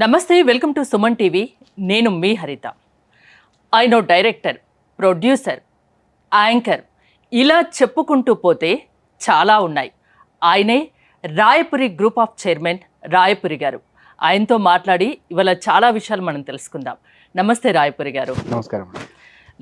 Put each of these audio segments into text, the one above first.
నమస్తే, welcome to Suman TV. నేను మీ హరిత. ఆయన డైరెక్టర్, ప్రొడ్యూసర్, యాంకర్, ఇలా చెప్పుకుంటూ పోతే చాలా ఉన్నాయి. ఆయనే Rayapuri group of chairman Rayapuri గారు. ఆయనతో మాట్లాడి ఇవాళ చాలా విషయాలు మనం తెలుసుకుందాం. నమస్తే రాయపురి గారు. నమస్కారం.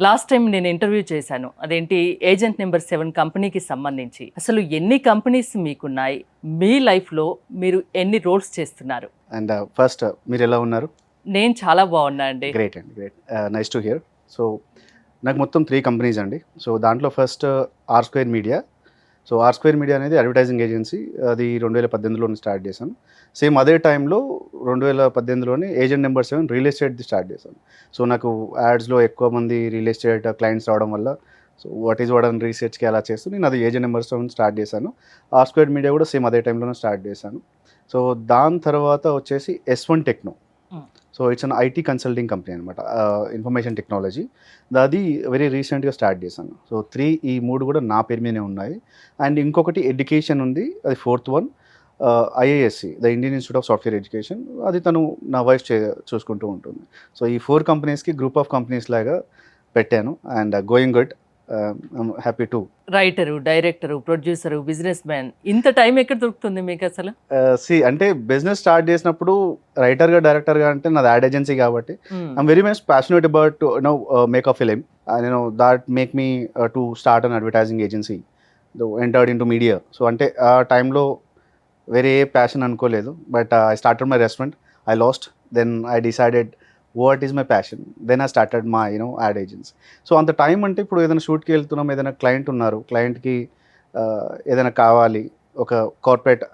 లాస్ట్ టైం నేను ఇంటర్వ్యూ చేశాను, అదేంటి ఏజెంట్ నెంబర్ 7 కంపెనీకి సంబంధించి. అసలు ఎన్ని కంపెనీస్ మీకున్నాయి, మీ లైఫ్లో మీరు ఎన్ని రోల్స్ చేస్తున్నారు? అండ్ ఫస్ట్ మీరు ఎలా ఉన్నారు? నేను చాలా బాగున్నా అండి. గ్రేట్ అండి, great, nice to hear. So నాకు మొత్తం 3 కంపెనీస్ అండి. సో దాంట్లో first R square media. So R square media అనేది అడ్వర్టైజింగ్ ఏజెన్సీ. అది 2018లోనే స్టార్ట్ చేశాను. సేమ్ అదే టైంలో 2018లోనే ఏజెంట్ నెంబర్ 7 రియల్ ఎస్టేట్ది స్టార్ట్ చేశాను. సో నాకు యాడ్స్లో ఎక్కువ మంది రియల్ ఎస్టేట్ క్లయింట్స్ రావడం వల్ల సో వాట్ అని రీసెర్చ్కి అలా చేస్తూ నేను అది ఏజెంట్ నెంబర్ 7 స్టార్ట్ చేశాను. ఆర్ స్క్వేర్ మీడియా కూడా సేమ్ అదే టైంలోనే స్టార్ట్ చేశాను. సో దాని తర్వాత వచ్చేసి S1 techno. So it's an IT consulting company అనమాట, ఇన్ఫర్మేషన్ టెక్నాలజీ. అది వెరీ రీసెంట్గా స్టార్ట్ చేశాను. సో ఈ 3 కూడా నా పేరు మీదనే ఉన్నాయి. అండ్ ఇంకొకటి ఎడ్యుకేషన్ ఉంది, అది 4th one, IISC, the Indian institute of software education. అది తను నా వైఫ్ చూసుకుంటూ ఉంటుంది. సో ఈ 4 కంపెనీస్కి గ్రూప్ ఆఫ్ కంపెనీస్ లాగా పెట్టాను. And going good, happy to. Writer, director, producer, business man, ఇంత టైం ఎక్కడ దొరుకుతుంది మీకు అసలు? అంటే బిజినెస్ స్టార్ట్ చేసినప్పుడు రైటర్గా డైరెక్టర్గా అంటే నాది యాడ్ ఏజెన్సీ కాబట్టి I'm very much passionate about make a film. That make me to start an advertising agency, entered in to media. So అంటే ఆ టైంలో వేరే ఏ ప్యాషన్ అనుకోలేదు. But I started my restaurant, I lost, then I decided what is my passion, then I started my ad agency. So అంత time అంటే ఇప్పుడు ఏదైనా షూట్కి వెళ్తున్నాం, ఏదైనా క్లయింట్ ఉన్నారు, క్లయింట్కి ఏదైనా కావాలి, ఒక కార్పొరేట్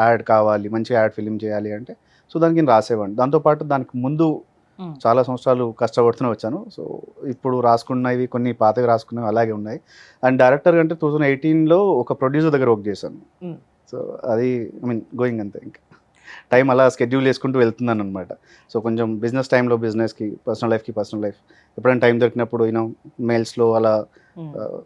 యాడ్ కావాలి, మంచి యాడ్ ఫిలిం చేయాలి అంటే సో దానికి నేను రాసేవాడిని. దాంతోపాటు దానికి ముందు చాలా సంవత్సరాలు కష్టపడుతూనే వచ్చాను. సో ఇప్పుడు రాసుకున్నవి కొన్ని పాతవి రాసుకున్నవి అలాగే ఉన్నాయి. అండ్ డైరెక్టర్ అంటే 2018లో ఒక ప్రొడ్యూసర్ దగ్గర వర్క్ చేశాను. సో అది గోయింగ్ అంతే, ఇంకా టైం అలా స్కెడ్యూల్ చేసుకుంటూ వెళ్తున్నాను అనమాట. సో కొంచెం బిజినెస్ టైంలో బిజినెస్కి, పర్సనల్ లైఫ్ ఎప్పుడైనా టైం దొరికినప్పుడు మెయిల్స్లో అలా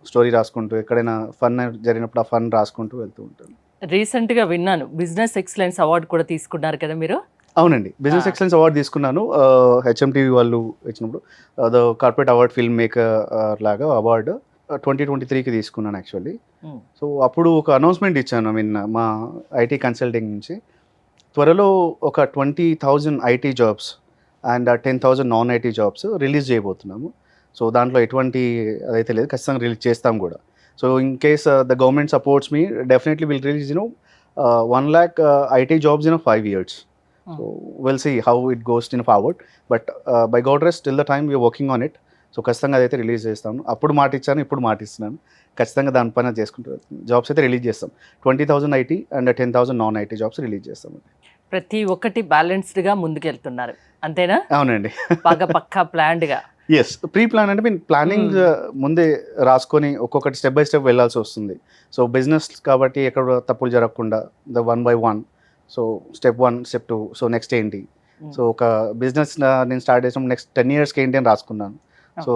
స్టోరీ రాసుకుంటూ, ఎక్కడైనా ఫన్ జరిగినప్పుడు ఆ ఫన్ రాసుకుంటూ వెళ్తూ ఉంటాను. రీసెంట్గా విన్నాను బిజినెస్ ఎక్సలెన్స్ అవార్డు కూడా తీసుకున్నారు కదా మీరు? అవునండి, బిజినెస్ ఎక్సలెన్స్ అవార్డు తీసుకున్నాను. HMTV వాళ్ళు ఇచ్చినప్పుడు the corporate award film maker లాగా అవార్డు 2023కి తీసుకున్నాను యాక్చువల్లీ. సో అప్పుడు ఒక అనౌన్స్మెంట్ ఇచ్చాను, మా ఐటీ కన్సల్టింగ్ నుంచి త్వరలో ఒక 20,000 IT jobs and 10,000 non IT jobs release చేయబోతున్నాము. సో దాంట్లో ఎటువంటి అదైతే లేదు, ఖచ్చితంగా రిలీజ్ చేస్తాం కూడా. So in case the government supports me, definitely will release 1 lakh IT jobs in 5 years. So we'll see how it goes forward. But by God rest, till the time we are working on it. So ఖచ్చితంగా అదైతే release చేస్తాను. అప్పుడు మాట ఇచ్చాను, ఇప్పుడు మాట ఇస్తున్నాను. ఖచ్చితంగా దానిపైన చేసుకుంటూ వెళ్తాను. జాబ్స్ అయితే రిలీజ్ చేస్తాం. 20,000 IT and 10,000 non IT jobs release చేస్తాం. ప్రతి ఒక్కటి బ్యాలెన్స్డ్గా ముందుకెళ్తున్నారు, అంతేనా? అవునండి, బాగా పక్కా ప్లాన్డ్గా. ఎస్, ప్రీ ప్లాన్ అంటే ప్లానింగ్ ముందే రాసుకొని ఒక్కొక్కటి స్టెప్ బై స్టెప్ వెళ్ళాల్సి వస్తుంది. సో బిజినెస్ కాబట్టి ఎక్కడ తప్పులు జరగకుండా the 1 by 1. So step 1, step 2, so next ఏంటి. సో ఒక బిజినెస్ నేను స్టార్ట్ చేసినప్పుడు నెక్స్ట్ 10 years ఏంటి అని రాసుకున్నాను. సో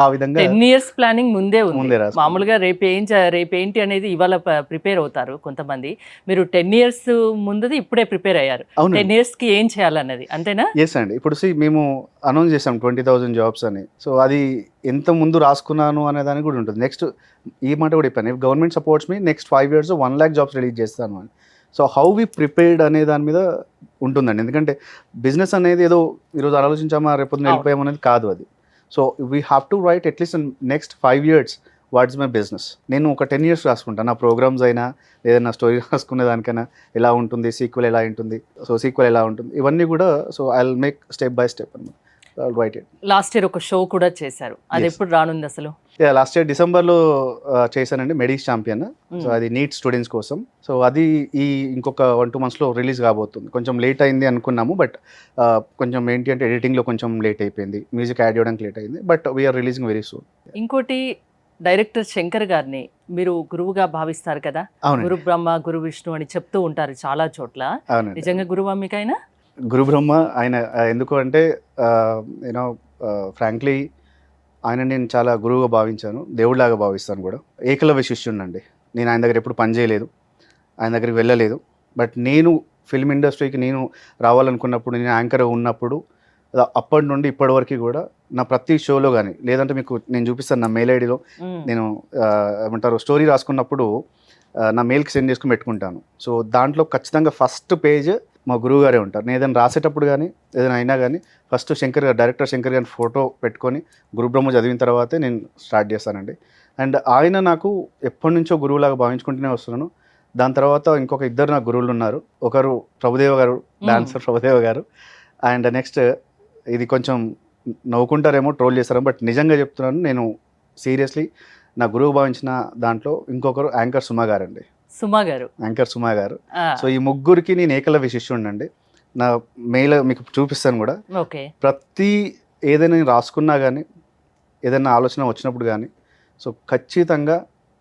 ఆ విధంగా 10 years ప్లానింగ్ ముందే ఉంది. మామూలుగా రేపేంటి అనేది ఇవాళ ప్రిపేర్ అవుతారు కొంతమంది. మీరు 10 years ముందుది ఇప్పుడే ప్రిపేర్ అయ్యారు. 10 yearsకి ఏం చేయాలన్నది, అంతేనా? ఎస్ అండి. ఇప్పుడు మేము అనౌన్స్ చేసాం 20,000 జాబ్స్ అని. సో అది ఎంత ముందు రాసుకున్నాను అనే దానికి కూడా ఉంటుంది. నెక్స్ట్ ఈ మాట కూడా చెప్పాను, గవర్నమెంట్ సపోర్ట్స్ మీ, next 5 years 1 lakh jobs release చేస్తాను అని. సో హౌ వి ప్రిపేర్డ్ అనే దాని మీద ఉంటుందండి. ఎందుకంటే బిజినెస్ అనేది ఏదో ఈరోజు ఆలోచించామా రేపొద్దున వెళ్ళిపోయామనేది కాదు అది. So we have to right at least next 5 years what is my business. నేను ఒక 10 years రాసుకుంటాను. నా ప్రోగ్రామ్స్ అయినా ఏదైనా స్టోరీ రాసుకునే దానికైనా ఎలా ఉంటుంది, సీక్వెల్ ఎలా ఉంటుంది, సో సీక్వెల్ ఎలా ఉంటుంది, ఇవన్నీ కూడా so I will make step by step అనమాట. Right it. లాస్ట్ ఇయర్ ఒక షో కూడా చేశారు, అది ఎప్పుడు రానుంది అసలు? లాస్ట్ ఇయర్ డిసెంబర్లో చేశానండి, మెడీస్ ఛాంపియన్. సో అది నీట్ స్టూడెంట్స్ కోసం. సో అది ఇంకొక 1-2 monthsలో రిలీజ్ కాబోతుంది. కొంచెం లేట్ అయింది అనుకున్నాము, బట్ కొంచెం ఏంటి అంటే ఎడిటింగ్లో కొంచెం లేట్ అయిపోయింది, మ్యూజిక్ యాడ్ చేయడానికి లేట్ అయింది, but we are releasing very soon. ఇంకోటి, డైరెక్టర్ శంకర్ గారిని మీరు గురువుగా భావిస్తారు కదా, గురు బ్రహ్మ గురు విష్ణు అని చెప్తూ ఉంటారు చాలా చోట్ల. నిజంగా గురువా మీకైనా? గురు బ్రహ్మ ఆయన. ఎందుకు అంటే ఫ్రాంక్లీ ఆయన నేను చాలా గురువుగా భావించాను, దేవుడిలాగా భావిస్తాను కూడా. ఏకలవ్య శిష్యుడినండి నేను. ఆయన దగ్గర ఎప్పుడు పని చేయలేదు, ఆయన దగ్గరికి వెళ్ళలేదు. బట్ నేను ఫిల్మ్ ఇండస్ట్రీకి నేను రావాలనుకున్నప్పుడు, నేను యాంకర్ ఉన్నప్పుడు అప్పటి నుండి ఇప్పటి వరకు కూడా నా ప్రతి షోలో కానీ, లేదంటే మీకు నేను చూపిస్తాను నా మెయిల్ ఐడిలో నేను ఏమంటారు స్టోరీ రాసుకున్నప్పుడు నా మెయిల్కి సెండ్ చేసుకుని పెట్టుకుంటాను. సో దాంట్లో ఖచ్చితంగా ఫస్ట్ పేజ్ మా గురువు గారే ఉంటారు. నేను ఏదైనా రాసేటప్పుడు కానీ ఏదైనా అయినా కానీ ఫస్ట్ శంకర్ గారు, డైరెక్టర్ శంకర్ గారిని ఫోటో పెట్టుకొని గురుబ్రహ్మ చదివిన తర్వాతే నేను స్టార్ట్ చేస్తానండి. అండ్ ఆయన నాకు ఎప్పటి నుంచో గురువులాగా భావించుకుంటూనే వస్తున్నాను. దాని తర్వాత ఇంకొక ఇద్దరు నా గురువులు ఉన్నారు. ఒకరు ప్రభుదేవ గారు, డాన్సర్ ప్రభుదేవ గారు. అండ్ నెక్స్ట్ ఇది కొంచెం నవ్వుకుంటారేమో, ట్రోల్ చేస్తారేమో, బట్ నిజంగా చెప్తున్నాను, నేను సీరియస్లీ నా గురువు భావించిన దాంట్లో ఇంకొకరు యాంకర్ సుమా గారు అండి. సుమా గారు, యాంకర్ సుమా గారు. సో ఈ ముగ్గురికి నేను ఏకలవ్య శిష్యుడినండి. నా మెయిల్ మీకు చూపిస్తాను కూడా. ఓకే. ప్రతి ఏదైనా నేను రాసుకున్నా కానీ, ఏదైనా ఆలోచన వచ్చినప్పుడు కానీ, సో ఖచ్చితంగా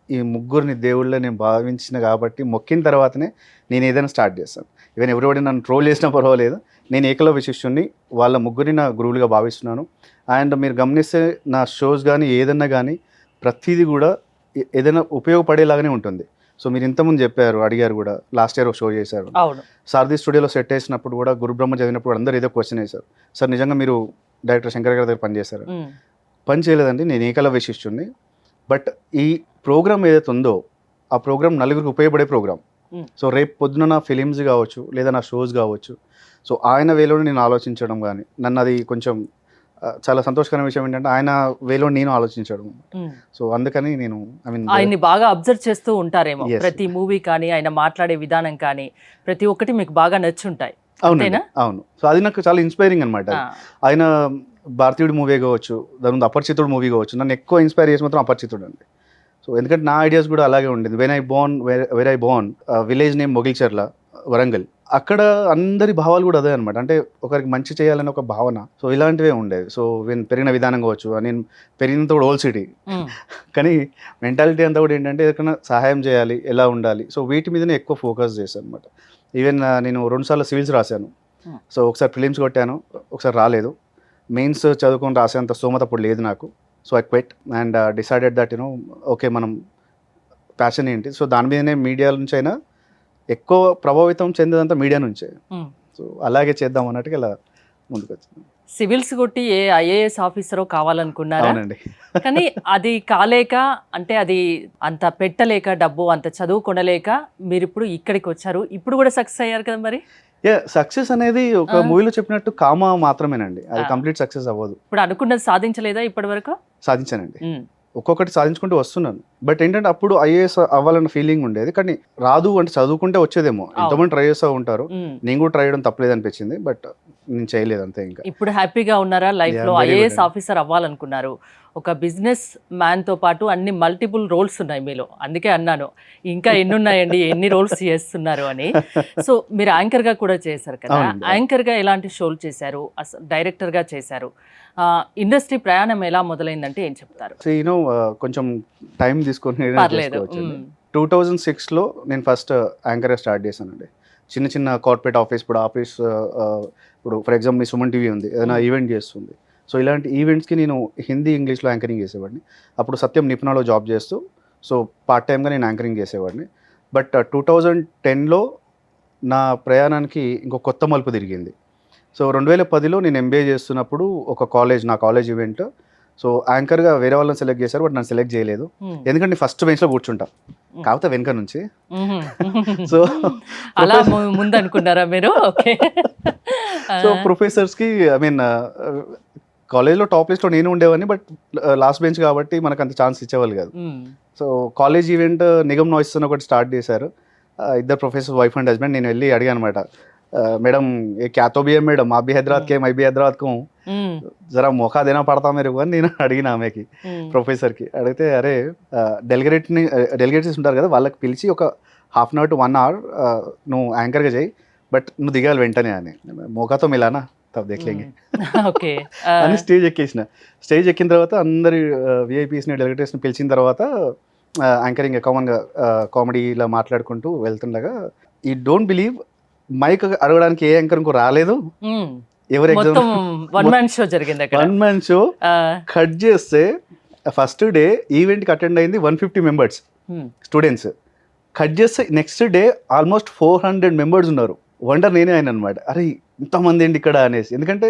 ఈ ముగ్గురిని దేవుళ్ళే నేను భావించిన కాబట్టి మొక్కిన తర్వాతనే నేను ఏదైనా స్టార్ట్ చేస్తాను. ఈవెన్ ఎవరిబడి నన్ను ట్రోల్ చేసినా పర్వాలేదు, నేను ఏకలవ్య శిష్యుడిని, వాళ్ళ ముగ్గురిని నా గురువులుగా భావిస్తున్నాను. అండ్ మీరు గమనిస్తే నా షోస్ కానీ ఏదన్నా కానీ ప్రతిదీ కూడా ఏదైనా ఉపయోగపడేలాగానే ఉంటుంది. సో మీరు ఇంతకుముందు చెప్పారు, అడిగారు కూడా, లాస్ట్ ఇయర్ ఒక షో చేశారు, సారథి స్టూడియోలో సెట్ వేసినప్పుడు కూడా గురుబ్రహ్మ చదివినప్పుడు అందరూ ఏదో క్వశ్చన్ వేశారు, సార్ నిజంగా మీరు డైరెక్టర్ శంకర్ గారి దగ్గర పనిచేశారు? పని చేయలేదండి, నేను ఏకలవ్య శిష్యుడిని. బట్ ఈ ప్రోగ్రామ్ ఏదైతే ఉందో ఆ ప్రోగ్రామ్ నలుగురికి ఉపయోగపడే ప్రోగ్రామ్. సో రేపు పొద్దున నా ఫిలిమ్స్ కావచ్చు, లేదా నా షోస్ కావచ్చు, సో ఆయన వేలోనే నేను ఆలోచించడం కానీ, నన్ను అది కొంచెం చాలా సంతోషకరమైన విషయం ఏంటంటే ఆయన వేలో నేను ఆలోచించడం. సో అందుకని నేను ఆయన్ని బాగా అబ్జర్వ్ చేస్తూ ఉంటారేమో. ప్రతి మూవీ కానీ, ఆయన మాట్లాడే విధానం కానీ, ప్రతి ఒక్కటి మీకు బాగా నచ్చుంటాయి. అవును. సో అది నాకు చాలా ఇన్స్పైరింగ్ అనమాట. ఆయన భారతీయుడు మూవీ కావచ్చు, దాని ముందు అపరిచితుడు మూవీ కావచ్చు, నన్ను ఎక్కువ ఇన్స్పైర్ చేసి మాత్రం అపరిచితుడు అండి. సో ఎందుకంటే నా ఐడియాస్ కూడా అలాగే ఉండేది. Where I born village name Mogilcharla, Warangal. అక్కడ అందరి భావాలు కూడా అదే అనమాట. అంటే ఒకరికి మంచి చేయాలని ఒక భావన. సో ఇలాంటివే ఉండేవి. సో నేను పెరిగిన విధానం కావచ్చు, నేను పెరిగినంత కూడా ఓల్డ్ సిటీ, కానీ మెంటాలిటీ అంతా కూడా ఏంటంటే ఎక్కడైనా సహాయం చేయాలి, ఎలా ఉండాలి, సో వీటి మీదనే ఎక్కువ ఫోకస్ చేశాను అనమాట. ఈవెన్ నేను 2 సార్లు సివిల్స్ రాశాను. సో ఒకసారి ప్రిలిమ్స్ కొట్టాను, ఒకసారి రాలేదు. మెయిన్స్ చదువుకొని రాసేంత స్తోమత అప్పుడు లేదు నాకు. So I quit and decided that okay మనం ప్యాషన్ ఏంటి, సో దాని మీదనే మీడియా నుంచి అయినా ఎక్కువ ప్రభావితం చెందేదంతా మీడియా నుంచే. సో అలాగే చేద్దాం అన్నట్టుగా ఇలా ముందుకు వచ్చింది. సివిల్స్ కొట్టి ఏ ఐఏఎస్ ఆఫీసరో కావాలనుకున్నారా? అవునండి. కానీ అది కాలేక, అంటే అది అంత పెట్టలేక, డబ్బు అంత చదువు కొనలేక మీరు ఇప్పుడు ఇక్కడికి వచ్చారు. ఇప్పుడు కూడా సక్సెస్ అయ్యారు కదా మరి. సక్సెస్ అనేది ఒక మూవీలో చెప్పినట్టు కామా మాత్రమేనండి, అది కంప్లీట్ సక్సెస్ అవ్వదు. ఇప్పుడు అనుకున్నది సాధించలేదా ఇప్పటి వరకు? సాధించానండి, ఒక్కొక్కటి సాధించుకుంటూ వస్తున్నాను. బట్ ఏంటంటే అప్పుడు ఐఏఎస్ అవ్వాలన్న ఫీలింగ్ ఉండేది, కానీ రాదు అంటే చదువుకుంటే వచ్చేదేమో. ఎంతమంది ట్రై చేస్తూ ఉంటారు, నేను కూడా ట్రై చేయడం తప్పలేదు అనిపించింది, బట్ నేను చేయలేదు అంతే. ఇంకా ఇప్పుడు హ్యాపీగా ఉన్నారా లైఫ్ లో? ఐఏఎస్ ఆఫీసర్ అవ్వాలనుకున్నారు, ఒక బిజినెస్ మ్యాన్ తో పాటు అన్ని మల్టిపుల్ రోల్స్ ఉన్నాయి మీలో. అందుకే అన్నాను ఇంకా ఎన్ని ఉన్నాయండి, ఎన్ని రోల్స్ చేస్తున్నారు అని. సో మీరు యాంకర్ గా కూడా చేశారు కదా, యాంకర్ గా ఎలాంటి షోలు చేశారు, డైరెక్టర్ గా చేశారు, ఇండస్ట్రీ ప్రయాణం ఎలా మొదలైందంటే ఏం చెప్తారు? కొంచెం టైం తీసుకొని 2006లో నేను ఫస్ట్ యాంకర్ స్టార్ట్ చేశానండి. చిన్న చిన్న కార్పొరేట్ ఆఫీస్, ఇప్పుడు ఫర్ ఎగ్జాంపుల్ సుమన్ టీవీ ఉంది, ఏదైనా ఈవెంట్ చేస్తుంది. సో ఇలాంటి ఈవెంట్స్కి నేను హిందీ, ఇంగ్లీష్లో యాంకరింగ్ చేసేవాడిని. అప్పుడు సత్యం నిపుణలో జాబ్ చేస్తూ సో పార్ట్ టైమ్గా నేను యాంకరింగ్ చేసేవాడిని. బట్ 2010లో నా ప్రయాణానికి ఇంకో కొత్త మలుపు తిరిగింది. సో 2010లో నేను ఎంబీఏ చేస్తున్నప్పుడు ఒక నా కాలేజ్ ఈవెంట్, సో యాంకర్గా వేరే వాళ్ళని సెలెక్ట్ చేశారు, బట్ నన్ను సెలెక్ట్ చేయలేదు. ఎందుకంటే ఫస్ట్ బెంచ్లో కూర్చుంటా, కాకపోతే వెనక నుంచి. సో అలా ముందు అనుకున్నారా మీరు? సో ప్రొఫెసర్స్కి కాలేజ్లో టాప్ లిస్ట్లో నేను ఉండేవాడిని, బట్ లాస్ట్ బెంచ్ కాబట్టి మనకు అంత ఛాన్స్ ఇచ్చేవాళ్ళు కాదు. So college event Nigam noise ఒకటి స్టార్ట్ చేశారు, ఇద్దరు ప్రొఫెసర్ వైఫ్ అండ్ హస్బెండ్. నేను వెళ్ళి అడిగాను అనమాట, मैडम ये क्या तो भी है मैडम, आप भी हैदराबाद के, मैं भी हैदराबाद को हूँ, जरा मौका देना पड़ता मेरे को అని నేను అడిగిన ఆమెకి, ప్రొఫెసర్కి అడిగితే, అరే డెలిగేట్స్ ఉంటారు కదా, వాళ్ళకి పిలిచి ఒక half an hour to 1 hour నువ్వు యాంకర్గా చేయి, బట్ నువ్వు దిగాలి వెంటనే అని. మోకాతో మిలానా తబ్ దేఖ్లేంగే అని స్టేజ్ ఎక్కిన తర్వాత అందరి విఐపీస్ని, డెలిగేట్స్ని పిలిచిన తర్వాత యాంకరింగ్ కామన్గా కామెడీ ఇలా మాట్లాడుకుంటూ వెళ్తుండగా, ఈ డోంట్ బిలీవ్ మైక్ అడగడానికి ఏ యాంకర్ ఇంకో రాలేదు. ఎవరు వన్ మ్యాన్ షో కట్ చేస్తే ఫస్ట్ డే ఈవెంట్ కి అటెండ్ అయింది 150 మెంబర్స్ స్టూడెంట్స్. కట్ చేస్తే నెక్స్ట్ డే ఆల్మోస్ట్ 400 మెంబర్స్ ఉన్నారు వండర్ నేనే అయిన అనమాట. అరే ఇంతమంది ఏంటి ఇక్కడ అనేసి. ఎందుకంటే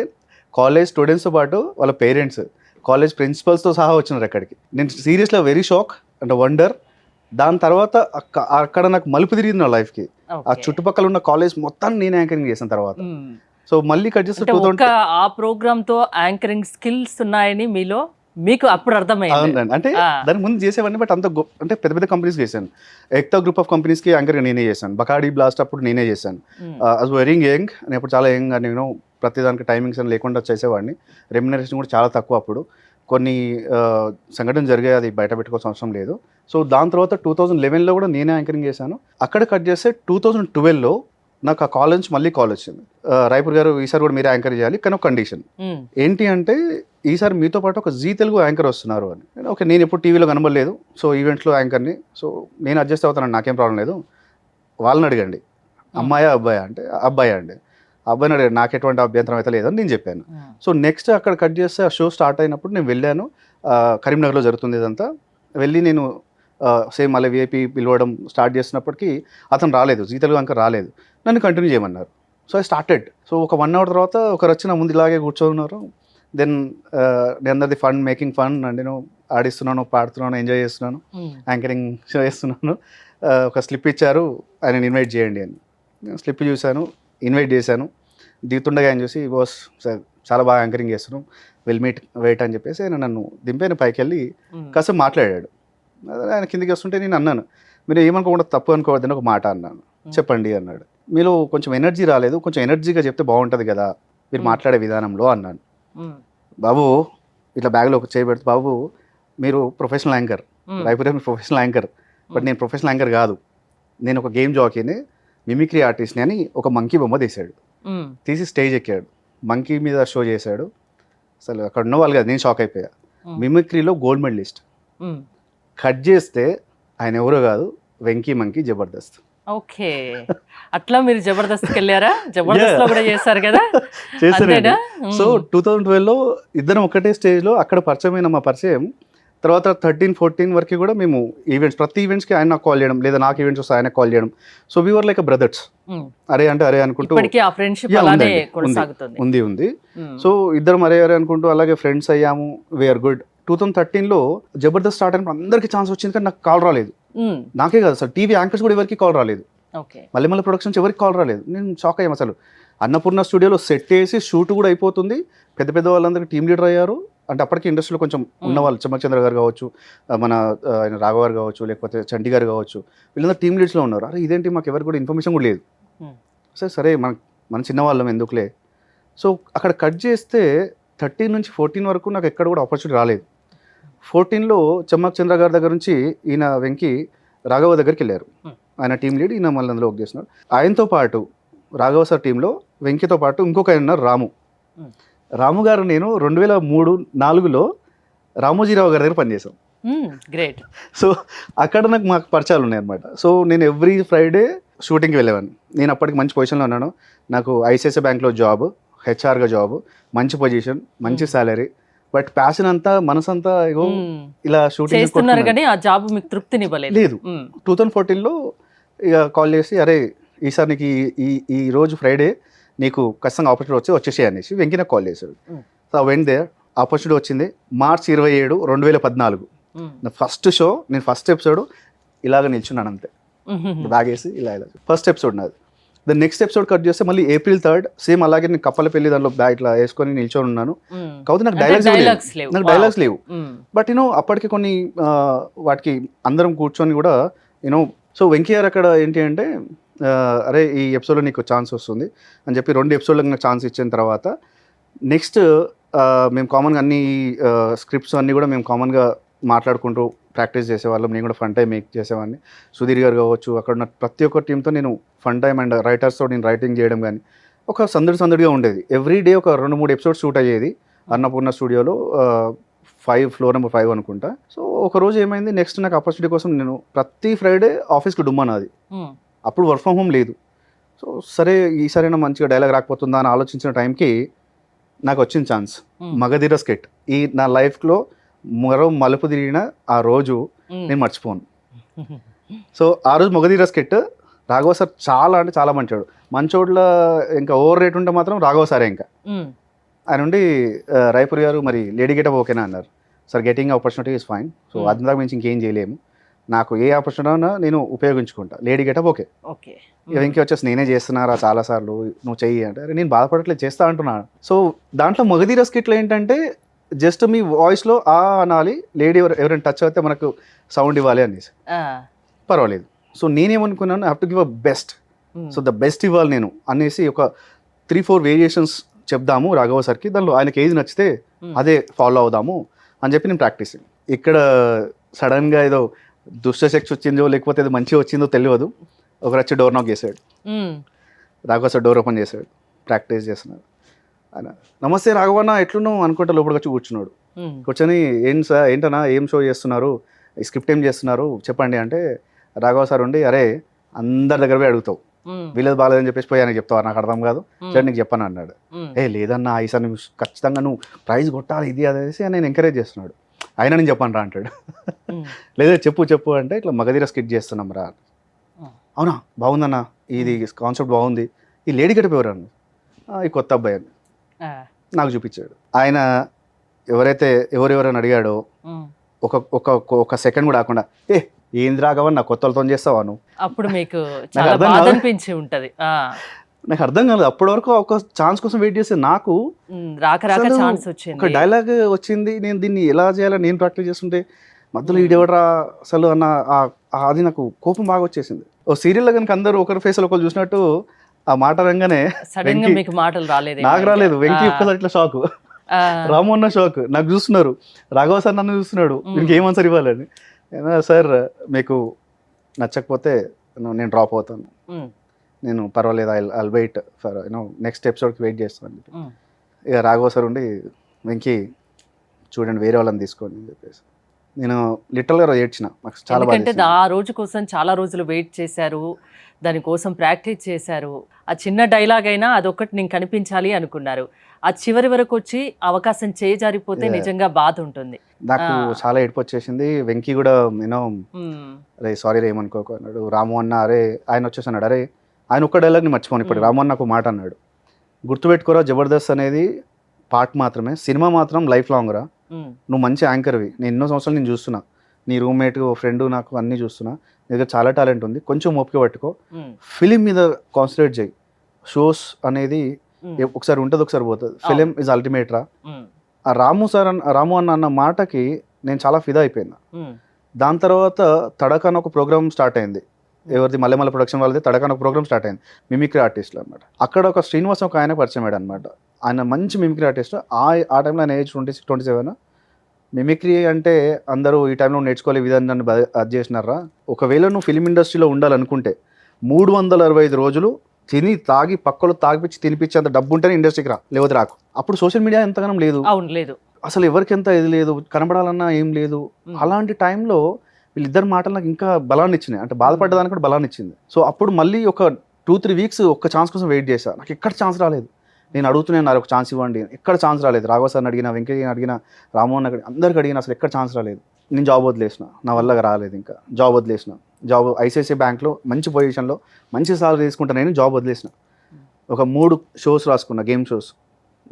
కాలేజ్ స్టూడెంట్స్తో పాటు వాళ్ళ పేరెంట్స్, కాలేజ్ ప్రిన్సిపల్స్తో సహా వచ్చినారు అక్కడికి. నేను సీరియస్గా వెరీ షాక్ అండ్ వండర్. దాని తర్వాత అక్కడ నాకు మలుపు తిరిగింది నా లైఫ్కి. ఆ చుట్టుపక్కల ఉన్న కాలేజ్ మొత్తాన్ని నేను యాంకరింగ్ చేసిన తర్వాత. సో మళ్ళీ కట్ చేస్తే ఆ ప్రోగ్రామ్ తో యాంకరింగ్ స్కిల్స్ ఉన్నాయని మీలో మీకు అప్పుడు అర్థమైంది. అవునండి. అంటే దాని ముందు చేసేవాడిని, బట్ అంత అంటే పెద్ద పెద్ద కంపెనీస్ చేశాను. ఎక్తా గ్రూప్ ఆఫ్ కంపెనీస్కి యాంకర్గా నేనే చేశాను. బకాడీ బ్లాస్ట్ అప్పుడు నేనే చేశాను. అస్ వెరీ యంగ్, నేను ఇప్పుడు చాలా యంగ్. నేను ప్రతిదానికి టైమింగ్స్ అని లేకుండా చేసేవాడిని. రెమ్యునరేషన్ కూడా చాలా తక్కువ అప్పుడు. కొన్ని సంఘటనలు జరిగాయి, అది బయట పెట్టుకోవాల్సిన అవసరం లేదు. సో దాని తర్వాత 2011లో కూడా నేనే యాంకరింగ్ చేశాను. అక్కడ కట్ చేస్తే 2012లో నాకు ఆ కాలేజ్ నుంచి మళ్ళీ కాల్ వచ్చింది. రాయపూర్ గారు ఈసారి కూడా మీరే యాంకర్ చేయాలి, కానీ ఒక కండిషన్ ఏంటి అంటే ఈసారి మీతో పాటు ఒక జీ తెలుగు యాంకర్ వస్తున్నారు అని. ఓకే, నేను ఎప్పుడు టీవీలో కనబడలేదు, సో ఈవెంట్లో యాంకర్ని, సో నేను అడ్జస్ట్ అవుతాను, నాకేం ప్రాబ్లం లేదు. వాళ్ళని అడగండి అమ్మాయా అబ్బాయా అంటే అబ్బాయా అండి. అబ్బాయిని అడిగాడు, నాకు ఎటువంటి అభ్యంతరం అయితే లేదని నేను చెప్పాను. సో నెక్స్ట్ అక్కడ కట్ చేస్తే ఆ షో స్టార్ట్ అయినప్పుడు నేను వెళ్ళాను. కరీంనగర్లో జరుగుతుంది ఇదంతా. వెళ్ళి నేను సేమ్ మళ్ళీ విఐపి పిలవడం స్టార్ట్ చేసినప్పటికీ అతను రాలేదు, జీ తెలుగు యాంకర్ రాలేదు. నన్ను కంటిన్యూ చేయమన్నారు. So I started. సో ఒక 1 hour తర్వాత ఒకరు వచ్చి నా ముందు ఇలాగే కూర్చోన్నారు. దెన్ నేను అందరిది ఫన్, మేకింగ్ ఫన్ అండ్ నేను ఆడిస్తున్నాను, పాడుతున్నాను, ఎంజాయ్ చేస్తున్నాను, యాంకరింగ్ షో చేస్తున్నాను. ఒక స్లిప్ ఇచ్చారు, ఆయన ఇన్వైట్ చేయండి అని. స్లిప్ చూశాను, ఇన్వైట్ చేశాను. దిగుతుండగా ఆయన చూసి, బాస్ సార్ చాలా బాగా యాంకరింగ్ చేస్తున్నాను, విల్ మీట్ వెయిట్ అని చెప్పేసి ఆయన నన్ను దింపైన పైకి వెళ్ళి కాసేపు మాట్లాడాడు. ఆయన కిందికి వస్తుంటే నేను అన్నాను, మీరు ఏమనుకోకుండా తప్పు అనుకోవద్దని ఒక మాట అన్నాను. చెప్పండి అన్నాడు. మీలో కొంచెం ఎనర్జీ రాలేదు, కొంచెం ఎనర్జీగా చెప్తే బాగుంటుంది కదా మీరు మాట్లాడే విధానంలో అన్నాను. బాబు ఇట్లా బ్యాగ్లో ఒక చేయబెడితే, బాబు మీరు ప్రొఫెషనల్ యాంకర్, రాయపూర్ మీరు ప్రొఫెషనల్ యాంకర్, బట్ నేను ప్రొఫెషనల్ యాంకర్ కాదు, నేను ఒక గేమ్ జాకీని, మిమిక్రీ ఆర్టిస్ట్ని అని ఒక మంకీ బొమ్మ తీశాడు. తీసి స్టేజ్ ఎక్కాడు, మంకీ మీద షో చేశాడు. అసలు అక్కడ ఉన్న వాళ్ళు కదా, నేను షాక్ అయిపోయా. మిమిక్రీలో గోల్డ్ మెడలిస్ట్. కట్ చేస్తే ఆయన ఎవరో కాదు, వెంకీ మంకీ జబర్దస్త్. ఓకే, అట్లా మీరు జబర్దస్త్కి వెళ్ళారా? జబర్దస్త్ లో కూడా చేశారు కదా? చేశారు. సో 2012లో ఇద్దరం ఒకటే స్టేజ్లో అక్కడ పరిచయమైన మా పరిచయం. తర్వాత 13-14 వరకు కూడా మేము ఈవెంట్స్, ప్రతి ఈవెంట్స్కి ఆయన నాకు కాల్ చేయడం, లేదా నాకు ఈవెంట్స్ వస్తే ఆయన కాల్ చేయడం. So we were like brothers. అరే అంటే అరే అనుకుంటూ ఉంది. సో ఇద్దరం అరే అరే అనుకుంటూ అలాగే ఫ్రెండ్స్ అయ్యాము. We are good. 2013లో జబర్దస్త్ స్టార్ట్ అయినప్పుడు అందరికీ ఛాన్స్ వచ్చింది, కానీ నాకు కాల్ రాలేదు. నాకే కాదు అసలు, టీవీ యాంకర్స్ కూడా ఎవరికి కాల్ రాలేదు. మళ్ళీ ప్రొడక్షన్స్ ఎవరికి కాల్ రాలేదు. నేను షాక్ అయ్యాము. అసలు అన్నపూర్ణ స్టూడియోలో సెట్ వేసి షూట్ కూడా అయిపోతుంది, పెద్ద పెద్ద వాళ్ళందరికీ టీమ్ లీడర్ అయ్యారు. అంటే అప్పటికి ఇండస్ట్రీలో కొంచెం ఉన్నవాళ్ళు, చమ్మచంద్ర గారు కావచ్చు, మన ఆయన రాఘవ గారు కావచ్చు, లేకపోతే చంటి గారు కావచ్చు, వీళ్ళందరూ టీమ్ లీడ్స్లో ఉన్నారు. అరే ఇదేంటి, మాకు ఎవరికి కూడా ఇన్ఫర్మేషన్ కూడా లేదు. సరే మన చిన్నవాళ్ళం ఎందుకులే. సో అక్కడ కట్ చేస్తే 13 నుంచి 14 వరకు నాకు ఎక్కడ కూడా ఆపర్చునిటీ రాలేదు. 14లో చమ్మచంద్ర గారి దగ్గర నుంచి ఈయన వెంకీ రాఘవ దగ్గరికి వెళ్ళారు. ఆయన టీమ్ లీడ్, ఈయన మళ్ళీ అందులో వర్క్ చేస్తున్నారు. ఆయనతో పాటు రాఘవ సార్ టీంలో వెంకీతో పాటు ఇంకొక ఆయన ఉన్నారు, రాము గారు. నేను 2003-4లో రామోజీరావు గారి దగ్గర పనిచేసాం. గ్రేట్. సో అక్కడ మాకు పరిచయాలు ఉన్నాయన్నమాట. సో నేను ఎవ్రీ ఫ్రైడే షూటింగ్కి వెళ్ళేవాడిని. నేను అప్పటికి మంచి పొజిషన్లో ఉన్నాను. నాకు ఐసిఐసిఐ బ్యాంక్లో జాబ్, హెచ్ఆర్గా జాబ్, మంచి పొజిషన్, మంచి శాలరీ. బట్ ప్యాషన్ అంతా, మనసంతా ఇలా షూటింగ్ చేస్తున్నారు, కానీ ఆ జాబ్ మీకు తృప్తినివ్వలేదు. లేదు. 2014లో ఇక కాల్ చేసి, అరే ఈసారి నీకు ఈ రోజు ఫ్రైడే నీకు ఖచ్చితంగా ఆపర్చునిటీ వచ్చేసి అనేసి వెంకీ నాకు కాల్ చేశాడు. సో వెంట్ దే, ఆపర్చునిటీ వచ్చింది. మార్చ్ 27, 2014 నా ఫస్ట్ షో. నేను ఫస్ట్ ఎపిసోడ్ ఇలాగ నిల్చున్నాను అంతే, బ్యాగేసి ఇలా ఫస్ట్ ఎపిసోడ్ నాది. ద నెక్స్ట్ ఎపిసోడ్ కట్ చేస్తే మళ్ళీ April 3rd సేమ్ అలాగే నేను కప్పలపల్లి దానిలో బ్యాగ్ ఇట్లా వేసుకొని నిల్చొని ఉన్నాను. కాకపోతే నాకు డైలాగ్స్ లేవు. బట్ అప్పటికి కొన్ని వాటికి అందరం కూర్చొని కూడా సో వెంకీ గారు అక్కడ ఏంటి అంటే, అరే ఈ ఎపిసోడ్లో నీకు ఛాన్స్ వస్తుంది అని చెప్పి 2 ఎపిసోడ్లకు నాకు ఛాన్స్ ఇచ్చిన తర్వాత నెక్స్ట్ మేము కామన్గా అన్ని స్క్రిప్ట్స్ అన్నీ కూడా మేము కామన్గా మాట్లాడుకుంటూ ప్రాక్టీస్ చేసేవాళ్ళం. నేను కూడా ఫన్ టైం మేక్ చేసేవాడిని. సుధీర్ గారు కావచ్చు, అక్కడ ఉన్న ప్రతి ఒక్క టీంతో నేను ఫన్ టైం అండ్ రైటర్స్తో నేను రైటింగ్ చేయడం కానీ ఒక సందడిగా ఉండేది. ఎవ్రీ డే ఒక 2-3 ఎపిసోడ్స్ షూట్ అయ్యేది అన్నపూర్ణ స్టూడియోలో, ఫ్లోర్ నెంబర్ 5 అనుకుంటా. సో ఒక రోజు ఏమైంది, నెక్స్ట్ నాకు ఆపర్చునిటీ కోసం నేను ప్రతి ఫ్రైడే ఆఫీస్కి డుమ్మనాది. అప్పుడు వర్క్ ఫ్రమ్ హోమ్ లేదు. సో సరే ఈసారైనా మంచిగా డైలాగ్ రాకపోతుందా అని ఆలోచించిన టైంకి నాకు వచ్చిన ఛాన్స్, మగధీర స్కెట్. ఈ నా లైఫ్లో మరో మలుపు తిరిగిన ఆ రోజు నేను మర్చిపోను. సో ఆ రోజు మగధీర స్కెట్ రాఘవ సార్ చాలా అంటే చాలా మంచాడు. మంచోడ్ల ఇంకా ఓవర్ రేట్ ఉంటే మాత్రం రాఘవ సారే ఇంకా. ఉమ్, ఆయన ఉండి రాయపూర్ గారు మరి లేడీ గెటప్ ఓకేనా అన్నారు. Sir getting opportunity is fine, so అంతకు మించి ఇంకేం చేయలేము, నాకు ఏ ఆపర్చునిటీ ఉన్నా నేను ఉపయోగించుకుంటా, lady getup okay. Okay. Venky వచ్చేసి నేనే చేస్తున్నారా చాలాసార్లు, నువ్వు చెయ్యి అంటే అరే నేను బాధపడట్లేదు చేస్తా అంటున్నాను. సో దాంట్లో మగధీర స్కిట్లు ఏంటంటే జస్ట్ మీ వాయిస్లో ఆ అనాలి, లేడీ ఎవరైనా టచ్ అయితే మనకు సౌండ్ ఇవ్వాలి అనేసి ఆ, పర్వాలేదు. సో నేనేమనుకున్నాను, have to give a best, um, so the best ఇవ్వాలి నేను అనేసి ఒక 3-4 వేరియేషన్స్ చెప్దాము రాఘవ సార్కి, దానిలో ఆయనకి ఏది నచ్చితే అదే ఫాలో అవుదాము అని చెప్పి నేను ప్రాక్టీస్. ఇక్కడ సడన్గా ఏదో దుష్టశక్తి వచ్చిందో లేకపోతే ఏదో మంచిగా వచ్చిందో తెలియదు, ఒకరు వచ్చి డోర్ నాక్ చేశాడు, ఉమ్, రాఘవ సార్ డోర్ ఓపెన్ చేశాడు, ప్రాక్టీస్ చేస్తున్నాడు. ఆయన నమస్తే రాఘవన్న ఎట్లున్నావు అనుకుంటా లోపలికి వచ్చి కూర్చున్నాడు. ఉమ్, కూర్చొని ఏంటి సార్ ఏంటన్నా ఏం షో చేస్తున్నారు, ఈ స్క్రిప్ట్ ఏం చేస్తున్నారు చెప్పండి అంటే రాఘవ సార్ ఉండి అరే అందరి దగ్గర పోయి అడుగుతావు, ఉమ్, వీళ్ళది బాగాలేదని చెప్పేసి పోయి ఆయనకి చెప్తావు, నాకు అర్థం కాదు సరే నీకు చెప్పాను అన్నాడు. ఉమ్, ఏ లేదన్నా ఈసారి నువ్వు ఖచ్చితంగా నువ్వు ప్రైజ్ కొట్టాలి ఇది అదేసి నేను ఎంకరేజ్ చేస్తున్నాడు. ఆయన నేను చెప్పాను రా అంటాడు. ఉమ్, లేదా చెప్పు అంటే ఇట్లా మగధీర స్కిట్ చేస్తున్నాం రా. అవునా బాగుందన్న, ఇది కాన్సెప్ట్ బాగుంది, ఈ లేడీ గెటప్ ఎవరు అన్న, ఈ కొత్త అబ్బాయి అని ఆ, నాకు చూపించాడు. ఆయన ఎవరైతే ఎవరెవరని అడిగాడో ఉమ్. ఒక ఒక ఒక సెకండ్ కూడా ఆకుండా ఏ ఏంది రాఘవన్ నా కొత్త వాళ్ళతో చేస్తావా నువ్వు, అప్పుడు మీకు చాలా అర్థం బాధ కాదు. అనిపించి ఉంటది. ఆ, నాకు అర్థం కాలేదు. అప్పటి వరకు ఒక ఛాన్స్ కోసం వెయిట్ చేస్తే నాకు రాక అసలు ఛాన్స్ ఒక వచ్చింది. డైలాగ్ వచ్చింది, నేను దీన్ని ఎలా చేయాలని నేను ప్రాక్టీస్ చేస్తుంటే మధ్యలో ఈడెవడరా అసలు అన్న అది నాకు కోపం బాగా వచ్చేసింది. ఓ సీరియల్లో కనుక అందరూ ఒకరి ఫేస్లో ఒకరు చూసినట్టు ఆ మాట రంగానే సడన్ గా వెంకీ మీకు మాటలు రాలేదు. నాకు రాలేదు, వెంకీ ఒక్కసారి ఇట్లా షాక్, రాము అన్న షాక్, నాకు చూస్తున్నారు, రాఘవ సార్ నన్ను చూస్తున్నాడు, వీనికి ఏం ఆన్సర్ ఇవ్వాలని. సార్ మీకు నచ్చకపోతే నేను డ్రాప్ అవుతాను, నేను పర్వాలేదు ఐ వెయిట్ ఫర్ నెక్స్ట్ ఎపిసోడ్కి వెయిట్ చేస్తాను. ఇక రాఘవ సార్ ఉండి వెంకీ చూడండి వేరే వాళ్ళని తీసుకోండి అని చెప్పేసి నేను లిటరల్గా ఏడ్చిన, నాకు చాలా బాగా ఎందుకంటే ఆ రోజు కోసం చాలా రోజులు వెయిట్ చేశారు, దానికోసం ప్రాక్టీస్ చేశారు. ఆ చిన్న డైలాగ్ అయినా అదొకటి నేను కనిపించాలి అనుకున్నారు. ఆ చివరి వరకు వచ్చి అవకాశం చేజారిపోతే నిజంగా బాధ ఉంటుంది. నాకు చాలా ఏడుపు వచ్చేసింది. వెంకీ కూడా నేను అరే సారీ రే ఏమనుకోకు అన్నాడు. రాము అన్న అరే ఆయన వచ్చేసి అన్నాడు అరే ఆయన ఒక్క డైలాగ్ని మర్చిపోను ఇప్పుడు రాము అన్న ఒక మాట అన్నాడు, గుర్తుపెట్టుకోరా జబర్దస్త్ అనేది పార్ట్ మాత్రమే, సినిమా మాత్రం లైఫ్ లాంగ్ రా, నువ్వు మంచి యాంకర్వి, నేను ఎన్నో సంవత్సరాలు నేను చూస్తున్నా, నీ రూమ్మేట్ ఫ్రెండ్ నాకు అన్నీ చూస్తున్నా, నీ దగ్గర చాలా టాలెంట్ ఉంది, కొంచెం ఓపిక పట్టుకో, ఫిలిం మీద కాన్సన్ట్రేట్ చేయి, షోస్ అనేది ఒకసారి ఉంటుంది ఒకసారి పోతుంది, ఫిలిం ఇస్ అల్టిమేట్ రా. ఆ రాము అన్న మాటకి నేను చాలా ఫిదా అయిపోయినా. దాని తర్వాత తడక అని ఒక ప్రోగ్రామ్ స్టార్ట్ అయింది, ఎవరిది మల్లెమల్ల ప్రొడక్షన్ వాళ్ళది తడక అని ఒక ప్రోగ్రామ్ స్టార్ట్ అయింది, మిమిక్రీ ఆర్టిస్ట్లు అనమాట. అక్కడ ఒక శ్రీనివాస్ ఒక ఆయన పరిచయం అయ్యాడు అనమాట. ఆయన మంచి మిమిక్రీ ఆర్టిస్ట్. ఆ టైంలో ఆయన ఏజ్ 26-27. మిమిక్రీ అంటే అందరూ ఈ టైంలో నేర్చుకోలే విధానాన్ని అది చేసినారా. ఒకవేళ నువ్వు ఫిలిం ఇండస్ట్రీలో ఉండాలనుకుంటే 365 రోజులు తిని తాగి పక్కలో తాగిపించి తినిపించేంత డబ్బు ఉంటేనే ఇండస్ట్రీకి రా, లేకపోతే రాకు. అప్పుడు సోషల్ మీడియా ఎంతగానో లేదు, అవును లేదు, అసలు ఎవరికి ఎంత ఇది లేదు, కనబడాలన్నా ఏం లేదు. అలాంటి టైంలో వీళ్ళిద్దరు మాటలు నాకు ఇంకా బలాన్ని ఇచ్చినాయి, అంటే బాధపడ్డదానికి కూడా బలాన్ని ఇచ్చింది. సో అప్పుడు మళ్ళీ ఒక 2-3 వీక్స్ ఒక్క ఛాన్స్ కోసం వెయిట్ చేశాను. నాకు ఎక్కడ ఛాన్స్ రాలేదు, నేను అడుగుతున్నాను నాకు ఒక ఛాన్స్ ఇవ్వండి, ఎక్కడ ఛాన్స్ రాలేదు. రాఘవ సార్ని అడిగినా, వెంకయ్యని అడిగినా, రామోహన్ అందరికి అడిగినా అసలు ఎక్కడ ఛాన్స్ రాలేదు. నేను జాబ్ వదిలేసిన, నా వల్ల రాలేదు, ఇంకా జాబ్ వదిలేసిన. జాబ్ ఐసిఐసిఐ బ్యాంక్లో మంచి పొజిషన్లో మంచి సాలరీ తీసుకుంటా, నేను జాబ్ వదిలేసిన. ఒక 3 షోస్ రాసుకున్నా, గేమ్ షోస్.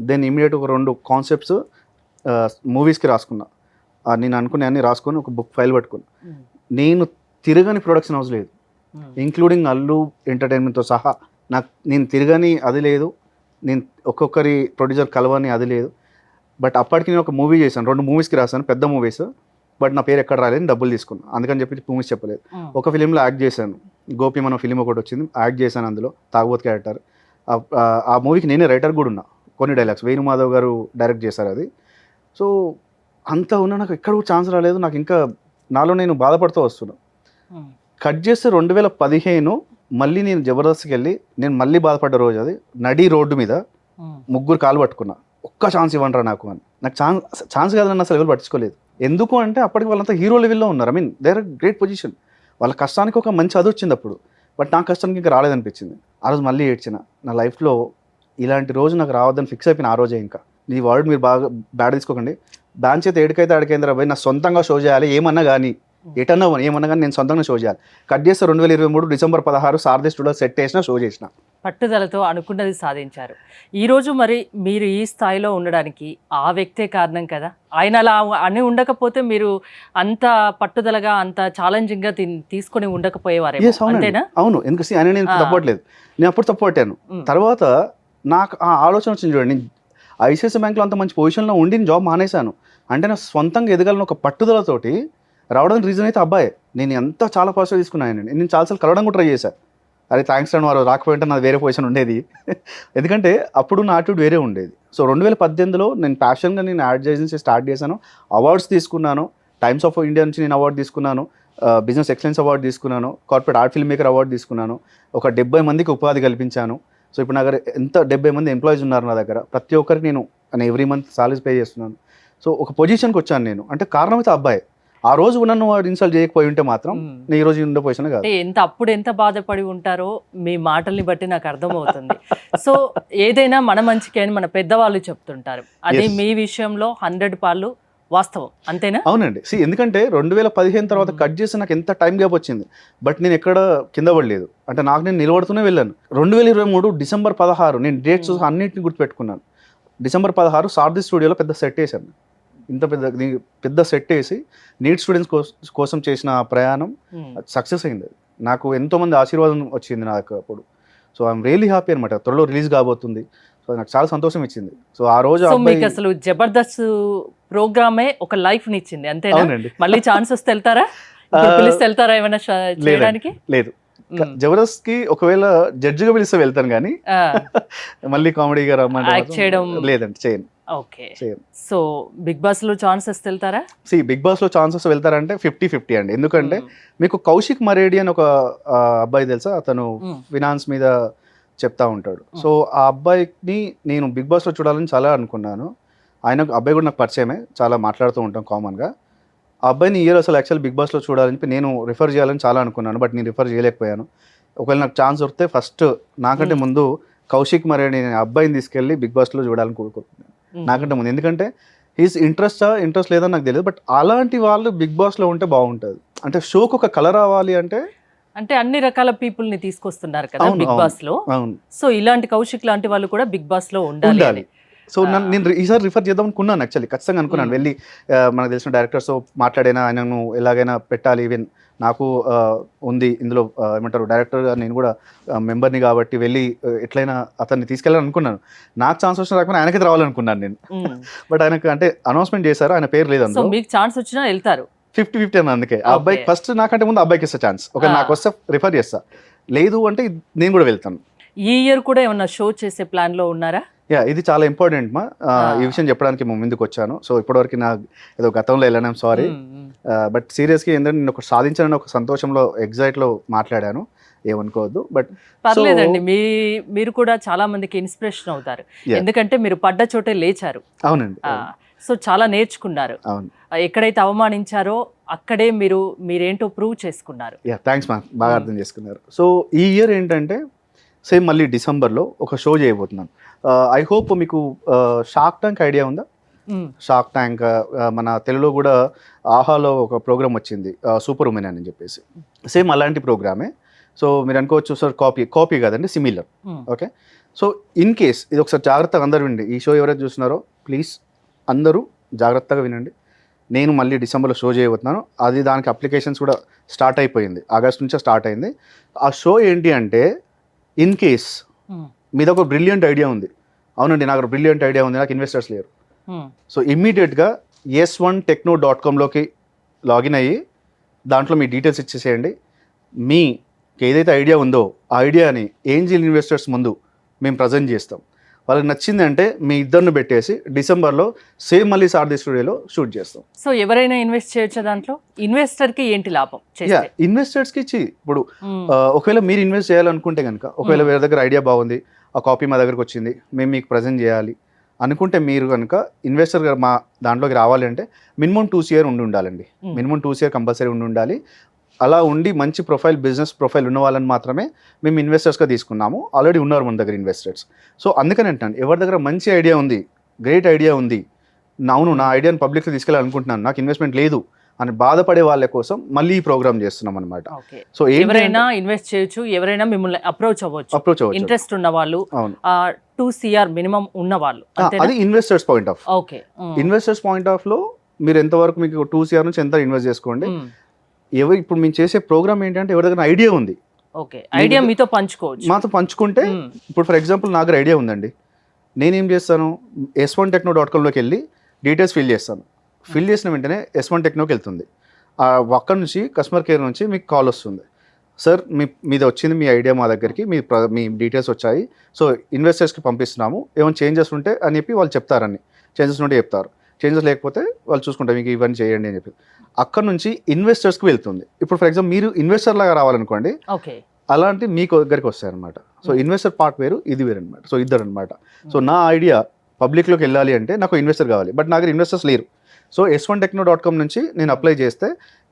దెన్ ఇమీడియట్ ఒక 2 కాన్సెప్ట్స్ మూవీస్కి రాసుకున్నా. నేను అనుకునే అన్ని రాసుకొని ఒక బుక్ ఫైల్ పట్టుకున్నా. నేను తిరగని ప్రొడక్షన్ హౌస్ లేదు, ఇంక్లూడింగ్ అల్లు ఎంటర్టైన్మెంట్తో సహా. నేను తిరగని అది లేదు, నేను ఒక్కొక్కరి ప్రొడ్యూసర్ కలవని అది లేదు. బట్ అప్పటికి నేను ఒక మూవీ చేశాను, 2 మూవీస్కి రాశాను, పెద్ద మూవీస్. బట్ నా పేరు ఎక్కడ రాలేదు, డబ్బులు తీసుకున్నాను, అందుకని చెప్పి మూవీస్ చెప్పలేదు. ఒక ఫిలింలో యాక్ట్ చేశాను, గోపి మన ఫిలిం ఒకటి వచ్చింది, యాక్ట్ చేశాను అందులో, తాగుబోతు క్యారెక్టర్. ఆ మూవీకి నేనే రైటర్ కూడా ఉన్నా, కొన్ని డైలాగ్స్ వేణుమాధవ్ గారు డైరెక్ట్ చేశారు అది. సో అంతా ఉన్నా నాకు ఎక్కడ ఛాన్స్ రాలేదు. నాకు ఇంకా నాలో నేను బాధపడుతూ వస్తున్నా. కట్ చేస్తే 2015 మళ్ళీ నేను జబర్దస్త్కి వెళ్ళి నేను మళ్ళీ బాధపడ్డ రోజు అది. నడి రోడ్డు మీద 3 కాలు పట్టుకున్నా, ఒక్క ఛాన్స్ ఇవ్వండిరా నాకు అని. నాకు ఛాన్స్ కాదని అసలు ఎవరు పట్టించుకోలేదు. ఎందుకు అంటే అప్పటికి వాళ్ళంతా హీరో లెవెల్లో ఉన్నారు. I mean they are great position, వాళ్ళ కష్టానికి ఒక మంచి అది వచ్చింది అప్పుడు. బట్ నా కష్టానికి ఇంకా రాలేదనిపించింది. ఆ రోజు మళ్ళీ ఏడ్చిన. నా లైఫ్లో ఇలాంటి రోజు నాకు రావద్దని ఫిక్స్ అయిపోయిన ఆ రోజే. ఇంకా నీ వర్డ్ మీరు బాగా బ్యాడ్ తీసుకోకండి, బ్యాన్ చేతి ఏడికైతే అడికేంద్ర పోయి నా సొంతంగా షో చేయాలి, ఏమన్నా కానీ ఏమన్నా కానీ నేను సొంతంగా షో చేయాలి. కట్ చేస్తే 2023 డిసెంబర్ 16 సారథి స్టూడియో సెట్ చేసిన, షో చేసిన. పట్టుదలతో అనుకున్నది సాధించారు. ఈరోజు మరి మీరు ఈ స్థాయిలో ఉండడానికి ఆ వ్యక్తే కారణం కదా. ఆయన అలా అని ఉండకపోతే మీరు అంత పట్టుదలగా అంత ఛాలెంజింగ్గా తీసుకొని ఉండకపోయేవారు. Yes, అవునండి. అంతేనా? అవును, ఎందుకు అని నేను తప్పట్లేదు, నేను అప్పుడు తప్పట్టాను. తర్వాత నాకు ఆ ఆలోచన వచ్చింది చూడండి, ఐసిఐసిఐ బ్యాంక్లో అంత మంచి పొజిషన్లో ఉండి జాబ్ మానేశాను అంటే నా సొంతంగా ఎదగాలని ఒక పట్టుదలతోటి రావడానికి రీజన్ అయితే అబ్బాయి. నేను ఎంత చాలా పాజిటివ్ తీసుకున్నాను. నేను చాలాసార్లు కలవడం కూడా ట్రై చేశాను. అరే థ్యాంక్స్ అండి, వారు రాకపోయింటే నాది వేరే పొజిషన్ ఉండేది. ఎందుకంటే అప్పుడు నా యాటిట్యూడ్ వేరే ఉండేది. సో 2018లో నేను ప్యాషన్గా నేను యాడ్ ఏజెన్సీ స్టార్ట్ చేశాను, అవార్డ్స్ తీసుకున్నాను. టైమ్స్ ఆఫ్ ఇండియా నుంచి నేను అవార్డు తీసుకున్నాను, బిజినెస్ ఎక్సలెన్స్ అవార్డు తీసుకున్నాను, corporate art film maker award తీసుకున్నాను, ఒక 70 మందికి ఉపాధి కల్పించాను. సో ఇప్పుడు నా దగ్గర 70 మంది ఎంప్లాయీస్ ఉన్నారు నా దగ్గర. ప్రతి ఒక్కరికి నేను ఎవ్రీ మంత్ సాలరీస్ పే చేస్తున్నాను. సో ఒక పొజిషన్కి వచ్చాను నేను, అంటే కారణం అయితే అబ్బాయి. ఆ రోజు నన్ను వాడు ఇన్సల్ట్ చేయకపోయి ఉంటే మాత్రం నేను ఈ రోజు ఉండే పొజిషన్ కాదు. అప్పుడు ఎంత బాధపడి ఉంటారో మీ మాటల్ని బట్టి నాకు అర్థమవుతుంది. సో ఏదైనా మన మంచికే అని మన పెద్దవాళ్ళు చెప్తుంటారు, అది మీ విషయంలో 100 పాళ్ళు వాస్తవం, అంతేనా? అవునండి. ఎందుకంటే 2015 తర్వాత కట్ చేసి నాకు ఎంత టైం గ్యాప్ వచ్చింది, బట్ నేను ఎక్కడ కింద పడలేదు. అంటే నాకు నేను నిలబడుతూనే వెళ్ళాను. 2023 డిసెంబర్ 16 నేను డేట్స్ అన్నింటిని గుర్తుపెట్టుకున్నాను. డిసెంబర్ 16 సారథి స్టూడియోలో పెద్ద సెట్ వేసాను. ఇంత పెద్ద సెట్ వేసి నీట్ స్టూడెంట్స్ కోసం చేసిన ప్రయాణం సక్సెస్ అయింది. నాకు ఎంతోమంది ఆశీర్వాదం వచ్చింది నాకు అప్పుడు. సో ఐఎమ్ రియలీ హ్యాపీ అనమాట. త్వరలో రిలీజ్ కాబోతుంది. సో నాకు చాలా సంతోషం ఇచ్చింది. సో ఆ రోజు మీకు అసలు జబర్దస్త్ ప్రోగ్రామే ఒక లైఫ్ నిచ్చింది, అంతేనా? మళ్ళీ ఛాన్స్ వస్తే వెళ్తారా? పిలిస్తే వెళ్తారా ఏమైనా చేయడానికి? లేదు, జబర్దస్త్ కి ఒకవేళ జడ్జిగా పిలిస్తే వెళ్తాను, కానీ మళ్ళీ కామెడీగా యాక్ట్ చేయడం లేదండి, చేయను. ఓకే. సో బిగ్ బాస్ లో ఛాన్సెస్ వెళ్తారా? బిగ్ బాస్ లో ఛాన్సెస్ వెళ్తారంటే 50-50 అండి. ఎందుకంటే మీకు కౌశిక్ మరేడి అని ఒక అబ్బాయి తెలుసా, అతను ఫినాన్స్ మీద చెప్తా ఉంటాడు. సో ఆ అబ్బాయిని నేను బిగ్ బాస్ లో చూడాలని చాలా అనుకున్నాను. అబ్బాయి కూడా నాకు పరిచయమే, చాలా మాట్లాడుతూ ఉంటాం కామన్గా. ఆ అబ్బాయిని ఇయర్ అసలు యాక్చువల్ బిగ్ బాస్లో చూడాలని చెప్పి నేను రిఫర్ చేయాలని చాలా అనుకున్నాను, బట్ నేను రిఫర్ చేయలేకపోయాను. ఒకవేళ నాకు ఛాన్స్ దొరికితే ఫస్ట్ నాకంటే ముందు కౌశిక్ మరేడి అనే అబ్బాయిని తీసుకెళ్ళి బిగ్ బాస్లో చూడాలని కోరుకుంటున్నాను, నాకంటే ముందు. ఎందుకంటే హీస్ ఇంట్రెస్ట్ లేదని నాకు తెలియదు, బట్ అలాంటి వాళ్ళు బిగ్ బాస్లో ఉంటే బాగుంటుంది. అంటే షోకి ఒక కలర్ రావాలి అంటే అన్ని రకాల పీపుల్ ని తీసుకొస్తున్నారు కదా బిగ్ బాస్ లో. సో ఇలాంటి కౌశిక్ లాంటి వాళ్ళు కూడా బిగ్ బాస్ లో ఉండాలి. సో నేను ఈసారి రిఫర్ చేద్దాం అనుకున్నాను, యాక్చువల్లీ ఖచ్చితంగా అనుకున్నాను. వెళ్ళి మనకు తెలిసిన డైరెక్టర్స్తో మాట్లాడైనా ఆయనను ఎలాగైనా పెట్టాలి. ఈవెన్ నాకు ఉంది ఇందులో ఏమంటారు డైరెక్టర్గా, నేను కూడా మెంబర్ని కాబట్టి వెళ్ళి ఎట్లయినా అతన్ని తీసుకెళ్ళాలని అనుకున్నాను. నాకు ఛాన్స్ వచ్చిన రాకపోయినా ఆయనకి రావాలనుకున్నాను నేను. బట్ ఆయనకు అంటే అనౌన్స్మెంట్ చేశారు, ఆయన పేరు లేదు అందులో. మీకు ఛాన్స్ వచ్చినా వెళ్తారు 50-50 అని. అందుకే ఆ అబ్బాయికి ఫస్ట్ నాకంటే ముందు అబ్బాయికి ఇస్తా ఛాన్స్. ఒకవేళ నాకు వస్తే రిఫర్ చేస్తా, లేదు అంటే నేను కూడా వెళ్తాను. ఈ ఇయర్ కూడా ఏమన్నా షో చేసే ప్లాన్ లో ఉన్నారా? ఇది చాలా ఇంపార్టెంట్ మా ఈ విషయం చెప్పడానికి ముందుకు వచ్చాను. సో ఇప్పటివరకు నా ఏదో గతంలో వెళ్ళాను, సారీ. బట్ సీరియస్గా ఏంటంటే నేను ఒకటి సాధించాలని ఒక సంతోషంలో ఎగ్జైట్లో మాట్లాడాను, ఏమనుకోవద్దు. బట్ పర్లేదండి, మీరు కూడా చాలా మందికి ఇన్స్పిరేషన్ అవుతారు, ఎందుకంటే మీరు పడ్డ చోటే లేచారు. అవునండి. సో చాలా నేర్చుకున్నారు. అవును, ఎక్కడైతే అవమానించారో అక్కడే మీరేంటో ప్రూవ్ చేసుకున్నారు. థ్యాంక్స్ మా, బాగా అర్థం చేసుకున్నారు. సో ఈ ఇయర్ ఏంటంటే సేమ్ మళ్ళీ డిసెంబర్లో ఒక షో చేయబోతున్నాను. ఐ హోప్ మీకు షార్క్ ట్యాంక్ ఐడియా ఉందా? షార్క్ ట్యాంక్ మన తెలుగులో కూడా ఆహాలో ఒక ప్రోగ్రామ్ వచ్చింది, సూపర్ ఉమెన్ అని చెప్పేసి. సేమ్ అలాంటి ప్రోగ్రామే. సో మీరు అనుకోవచ్చు సార్ కాపీ కాదండి, similar. Okay. So in case ఇది ఒకసారి జాగ్రత్తగా అందరూ వినండి. ఈ షో ఎవరైతే చూస్తున్నారో ప్లీజ్ అందరూ జాగ్రత్తగా వినండి. నేను మళ్ళీ డిసెంబర్లో షో చేయబోతున్నాను. అది దానికి అప్లికేషన్స్ కూడా స్టార్ట్ అయిపోయింది, ఆగస్ట్ నుంచే స్టార్ట్ అయింది. ఆ షో ఏంటి అంటే, ఇన్ కేస్ మీద ఒక బ్రిలియంట్ ఐడియా ఉంది, అవునండి నాకు బ్రిలియంట్ ఐడియా ఉంది, నాకు ఇన్వెస్టర్స్ లేరు. సో ఇమ్మీడియట్గా yes1techno.comలోకి లాగిన్ అయ్యి దాంట్లో మీ డీటెయిల్స్ ఇచ్చేసేయండి. మీకు ఏదైతే ఐడియా ఉందో ఆ ఐడియాని ఏంజిల్ ఇన్వెస్టర్స్ ముందు మేము ప్రజెంట్ చేస్తాం. వాళ్ళకి నచ్చిందంటే మీ ఇద్దరిని పెట్టేసి డిసెంబర్లో సేమ్ మళ్ళీ సారథి స్టూడియోలో షూట్ చేస్తాం. సో ఎవరైనా ఇన్వెస్ట్ చేయొచ్చు దాంట్లో? ఇన్వెస్టర్కి ఏంటి లాభం? ఇన్వెస్టర్స్కి ఇచ్చి ఇప్పుడు ఒకవేళ మీరు ఇన్వెస్ట్ చేయాలనుకుంటే కనుక, ఒకవేళ వేరే దగ్గర ఐడియా బాగుంది, ఆ కాపీ మా దగ్గరకు వచ్చింది, మేము మీకు ప్రజెంట్ చేయాలి అనుకుంటే మీరు కనుక ఇన్వెస్టర్ మా దాంట్లోకి రావాలి అంటే మినిమం 2 years ఉండాలండి. మినిమం 2 years కంపల్సరీ ఉండాలి. అలా ఉండి మంచి బిజినెస్ ప్రొఫైల్ ఉన్న వాళ్ళని మాత్రమే మేము ఇన్వెస్టర్స్గా తీసుకున్నాము. ఆల్రెడీ ఉన్నారు మన దగ్గర ఇన్వెస్టర్స్. సో అందుకని అంటాను, ఎవరి దగ్గర మంచి ఐడియా ఉంది, గ్రేట్ ఐడియా ఉంది, అవును నా ఐడియాని పబ్లిక్లో తీసుకెళ్ళాలనుకుంటున్నాను, నాకు ఇన్వెస్ట్మెంట్ లేదు అని బాధపడే వాళ్ళ కోసం మళ్ళీ ఈ ప్రోగ్రామ్ చేస్తున్నాం అనమాట. ఓకే. సో ఎవరైనా ఇన్వెస్ట్ చేయొచ్చు, ఎవరైనా మిమ్మల్ని అప్రోచ్ అవ్వచ్చు. ఇంట్రెస్ట్ ఉన్న వాళ్ళు, 2 CR మినిమం ఉన్న వాళ్ళు. అది investors point of. Okay. Investors point of లో మీరు ఎంతవరకు మీకు 2 CR నుంచి ఎంత ఇన్వెస్ట్ చేసుకోండి. ఇప్పుడు మేము చేసే ప్రోగ్రామ్ ఏంటంటే ఎవరి దగ్గర ఐడియా ఉంది, ఓకే, ఐడియా మీతో పంచుకోవచ్చు. మాతో పంచుకుంటే ఇప్పుడు ఫర్ ఎగ్జాంపుల్ నాకు ఐడియా ఉందండి, నేనేం చేస్తాను, s1techno.com వెళ్ళి డీటెయిల్స్ ఫిల్ చేస్తాను. ఫిల్ చేసిన వెంటనే S1 Technoకి వెళ్తుంది. అక్కడ నుంచి కస్టమర్ కేర్ నుంచి మీకు కాల్ వస్తుంది, సార్ మీది వచ్చింది మీ ఐడియా మా దగ్గరికి, మీ డీటెయిల్స్ వచ్చాయి, సో ఇన్వెస్టర్స్కి పంపిస్తున్నాము, ఏమైనా చేంజెస్ ఉంటే అని చెప్పి వాళ్ళు చెప్తారని. చేంజెస్ ఉంటే చెప్తారు, చేంజెస్ లేకపోతే వాళ్ళు చూసుకుంటారు మీకు ఇవన్నీ చేయండి అని చెప్పి. అక్కడ నుంచి ఇన్వెస్టర్స్కి వెళ్తుంది. ఇప్పుడు ఫర్ ఎగ్జాంపుల్ మీరు ఇన్వెస్టర్ లాగా రావాలనుకోండి, ఓకే, అలాంటి మీకు దగ్గరికి వస్తాయి అనమాట. సో ఇన్వెస్టర్ పార్ట్ వేరు, ఇది వేరు అనమాట. సో ఇద్దరు అనమాట. సో నా ఐడియా పబ్లిక్లోకి వెళ్ళాలి అంటే నాకు ఇన్వెస్టర్ కావాలి, బట్ నాకు ఇన్వెస్టర్స్ లేరు. సో s1techno.com నుంచి నేను అప్లై చేస్తే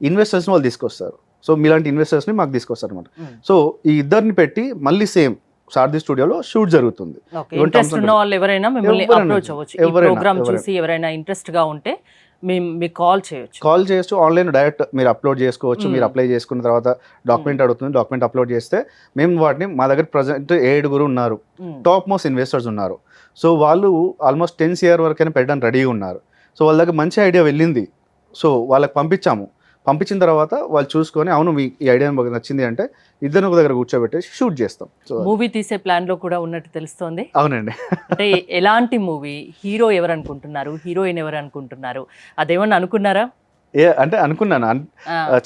ఇన్వెస్టర్స్ని వాళ్ళు తీసుకొస్తారు. సో మీలాంటి ఇన్వెస్టర్స్ని మాకు తీసుకొస్తారు అనమాట. సో ఈ ఇద్దరిని పెట్టి మళ్ళీ సేమ్ సారథి స్టూడియోలో షూట్ జరుగుతుంది. ఇంట్రెస్ట్ ఉన్న వాళ్ళు ఎవరైనా మిమ్మల్ని అప్రోచ్ అవ్వచ్చు. ఈ ప్రోగ్రామ్ చూసి ఎవరైనా ఇంట్రెస్ట్ గా ఉంటే మీకు కాల్ చేయొచ్చు. ఆన్లైన్ డైరెక్ట్ మీరు అప్లోడ్ చేసుకోవచ్చు. మీరు అప్లై చేసుకున్న తర్వాత డాక్యుమెంట్ అడుగుతుంది, డాక్యుమెంట్ అప్లోడ్ చేస్తే మేము వాటిని, మా దగ్గర ప్రజెంట్ 7 ఉన్నారు, టాప్ మోస్ట్ ఇన్వెస్టర్స్ ఉన్నారు. సో వాళ్ళు ఆల్మోస్ట్ 10 CR వరకైనా పెట్టడానికి రెడీగా ఉన్నారు. సో వాళ్ళ దగ్గర మంచి ఐడియా వెళ్ళింది, సో వాళ్ళకి పంపించిన తర్వాత వాళ్ళు చూసుకొని అవును మీ ఈ ఐడియా మాకు నచ్చింది అంటే ఇద్దరు ఒక దగ్గర కూర్చోబెట్టి షూట్ చేస్తాం. సో మూవీ తీసే ప్లాన్ లో కూడా ఉన్నట్టు తెలుస్తోంది. అవునండి. అంటే ఎలాంటి మూవీ, హీరో ఎవరు అనుకుంటున్నారు, హీరోయిన్ ఎవరు అనుకుంటున్నారు, అదేమన్నా అనుకున్నారా? అంటే అనుకున్నాను,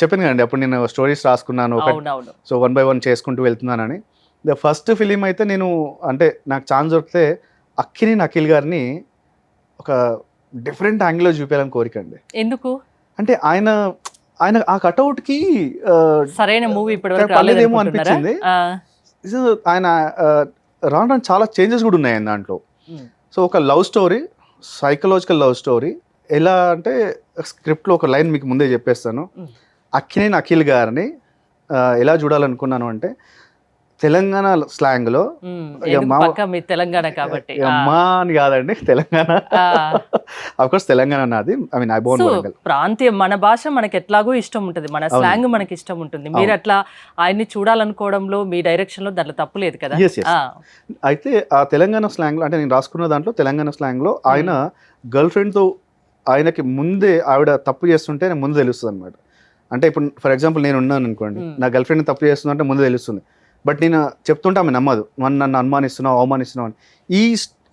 చెప్పాను కదండి అప్పుడు నేను స్టోరీస్ రాసుకున్నాను, సో 1 by 1 చేసుకుంటూ వెళ్తున్నానని. ద ఫస్ట్ ఫిలిం అయితే నేను, అంటే నాకు ఛాన్స్ దొరికితే అక్కినేని అఖిల్ గారిని ఒక డిఫరెంట్ యాంగిల్లో చూపించాలని కోరిక అండి. ఎందుకు అంటే ఆయన ఆ కట్అవుట్కి సరైన మూవీ పర్లేదేమో అనిపించింది. ఆయన రావడం చాలా చేంజెస్ కూడా ఉన్నాయి దాంట్లో. సో ఒక love story, psychological love story. ఎలా అంటే స్క్రిప్ట్లో ఒక లైన్ మీకు ముందే చెప్పేస్తాను. అక్కినేని అఖిల్ గారిని ఎలా చూడాలనుకున్నాను అంటే తెలంగాణ స్లాంగ్లో, తెలంగాణ కాబట్టి అమ్మా అని కాదండి, తెలంగాణ అఫ్కోర్స్ తెలంగాణ నాది, I mean I born Warangal. ప్రాంతీయం, మన భాష మనకి ఎట్లాగో ఇష్టం ఉంటుంది, మన స్లాంగ్ మనకి ఇష్టం ఉంటుంది. మీరు అట్లా ఆయన్ని చూడాలనుకోవడంలో మీ డైరెక్షన్ లో దాంట్లో తప్పు లేదు కదా. అయితే ఆ తెలంగాణ స్లాంగ్ లో, అంటే నేను రాసుకున్న దాంట్లో తెలంగాణ స్లాంగ్ లో ఆయన గర్ల్ ఫ్రెండ్ తో, ఆయనకి ముందే ఆవిడ తప్పు చేస్తుంటే నాకు ముందు తెలుస్తుంది అనమాట. అంటే ఇప్పుడు ఫర్ ఎగ్జాంపుల్ నేను ఉన్నాను అనుకోండి, నా గర్ల్ ఫ్రెండ్ తప్పు చేస్తుందంటే ముందు తెలుస్తుంది, బట్ నేను చెప్తుంటే ఆమె నమ్మదు, నన్ను అనుమానిస్తున్నావు, అవమానిస్తున్నావు అని.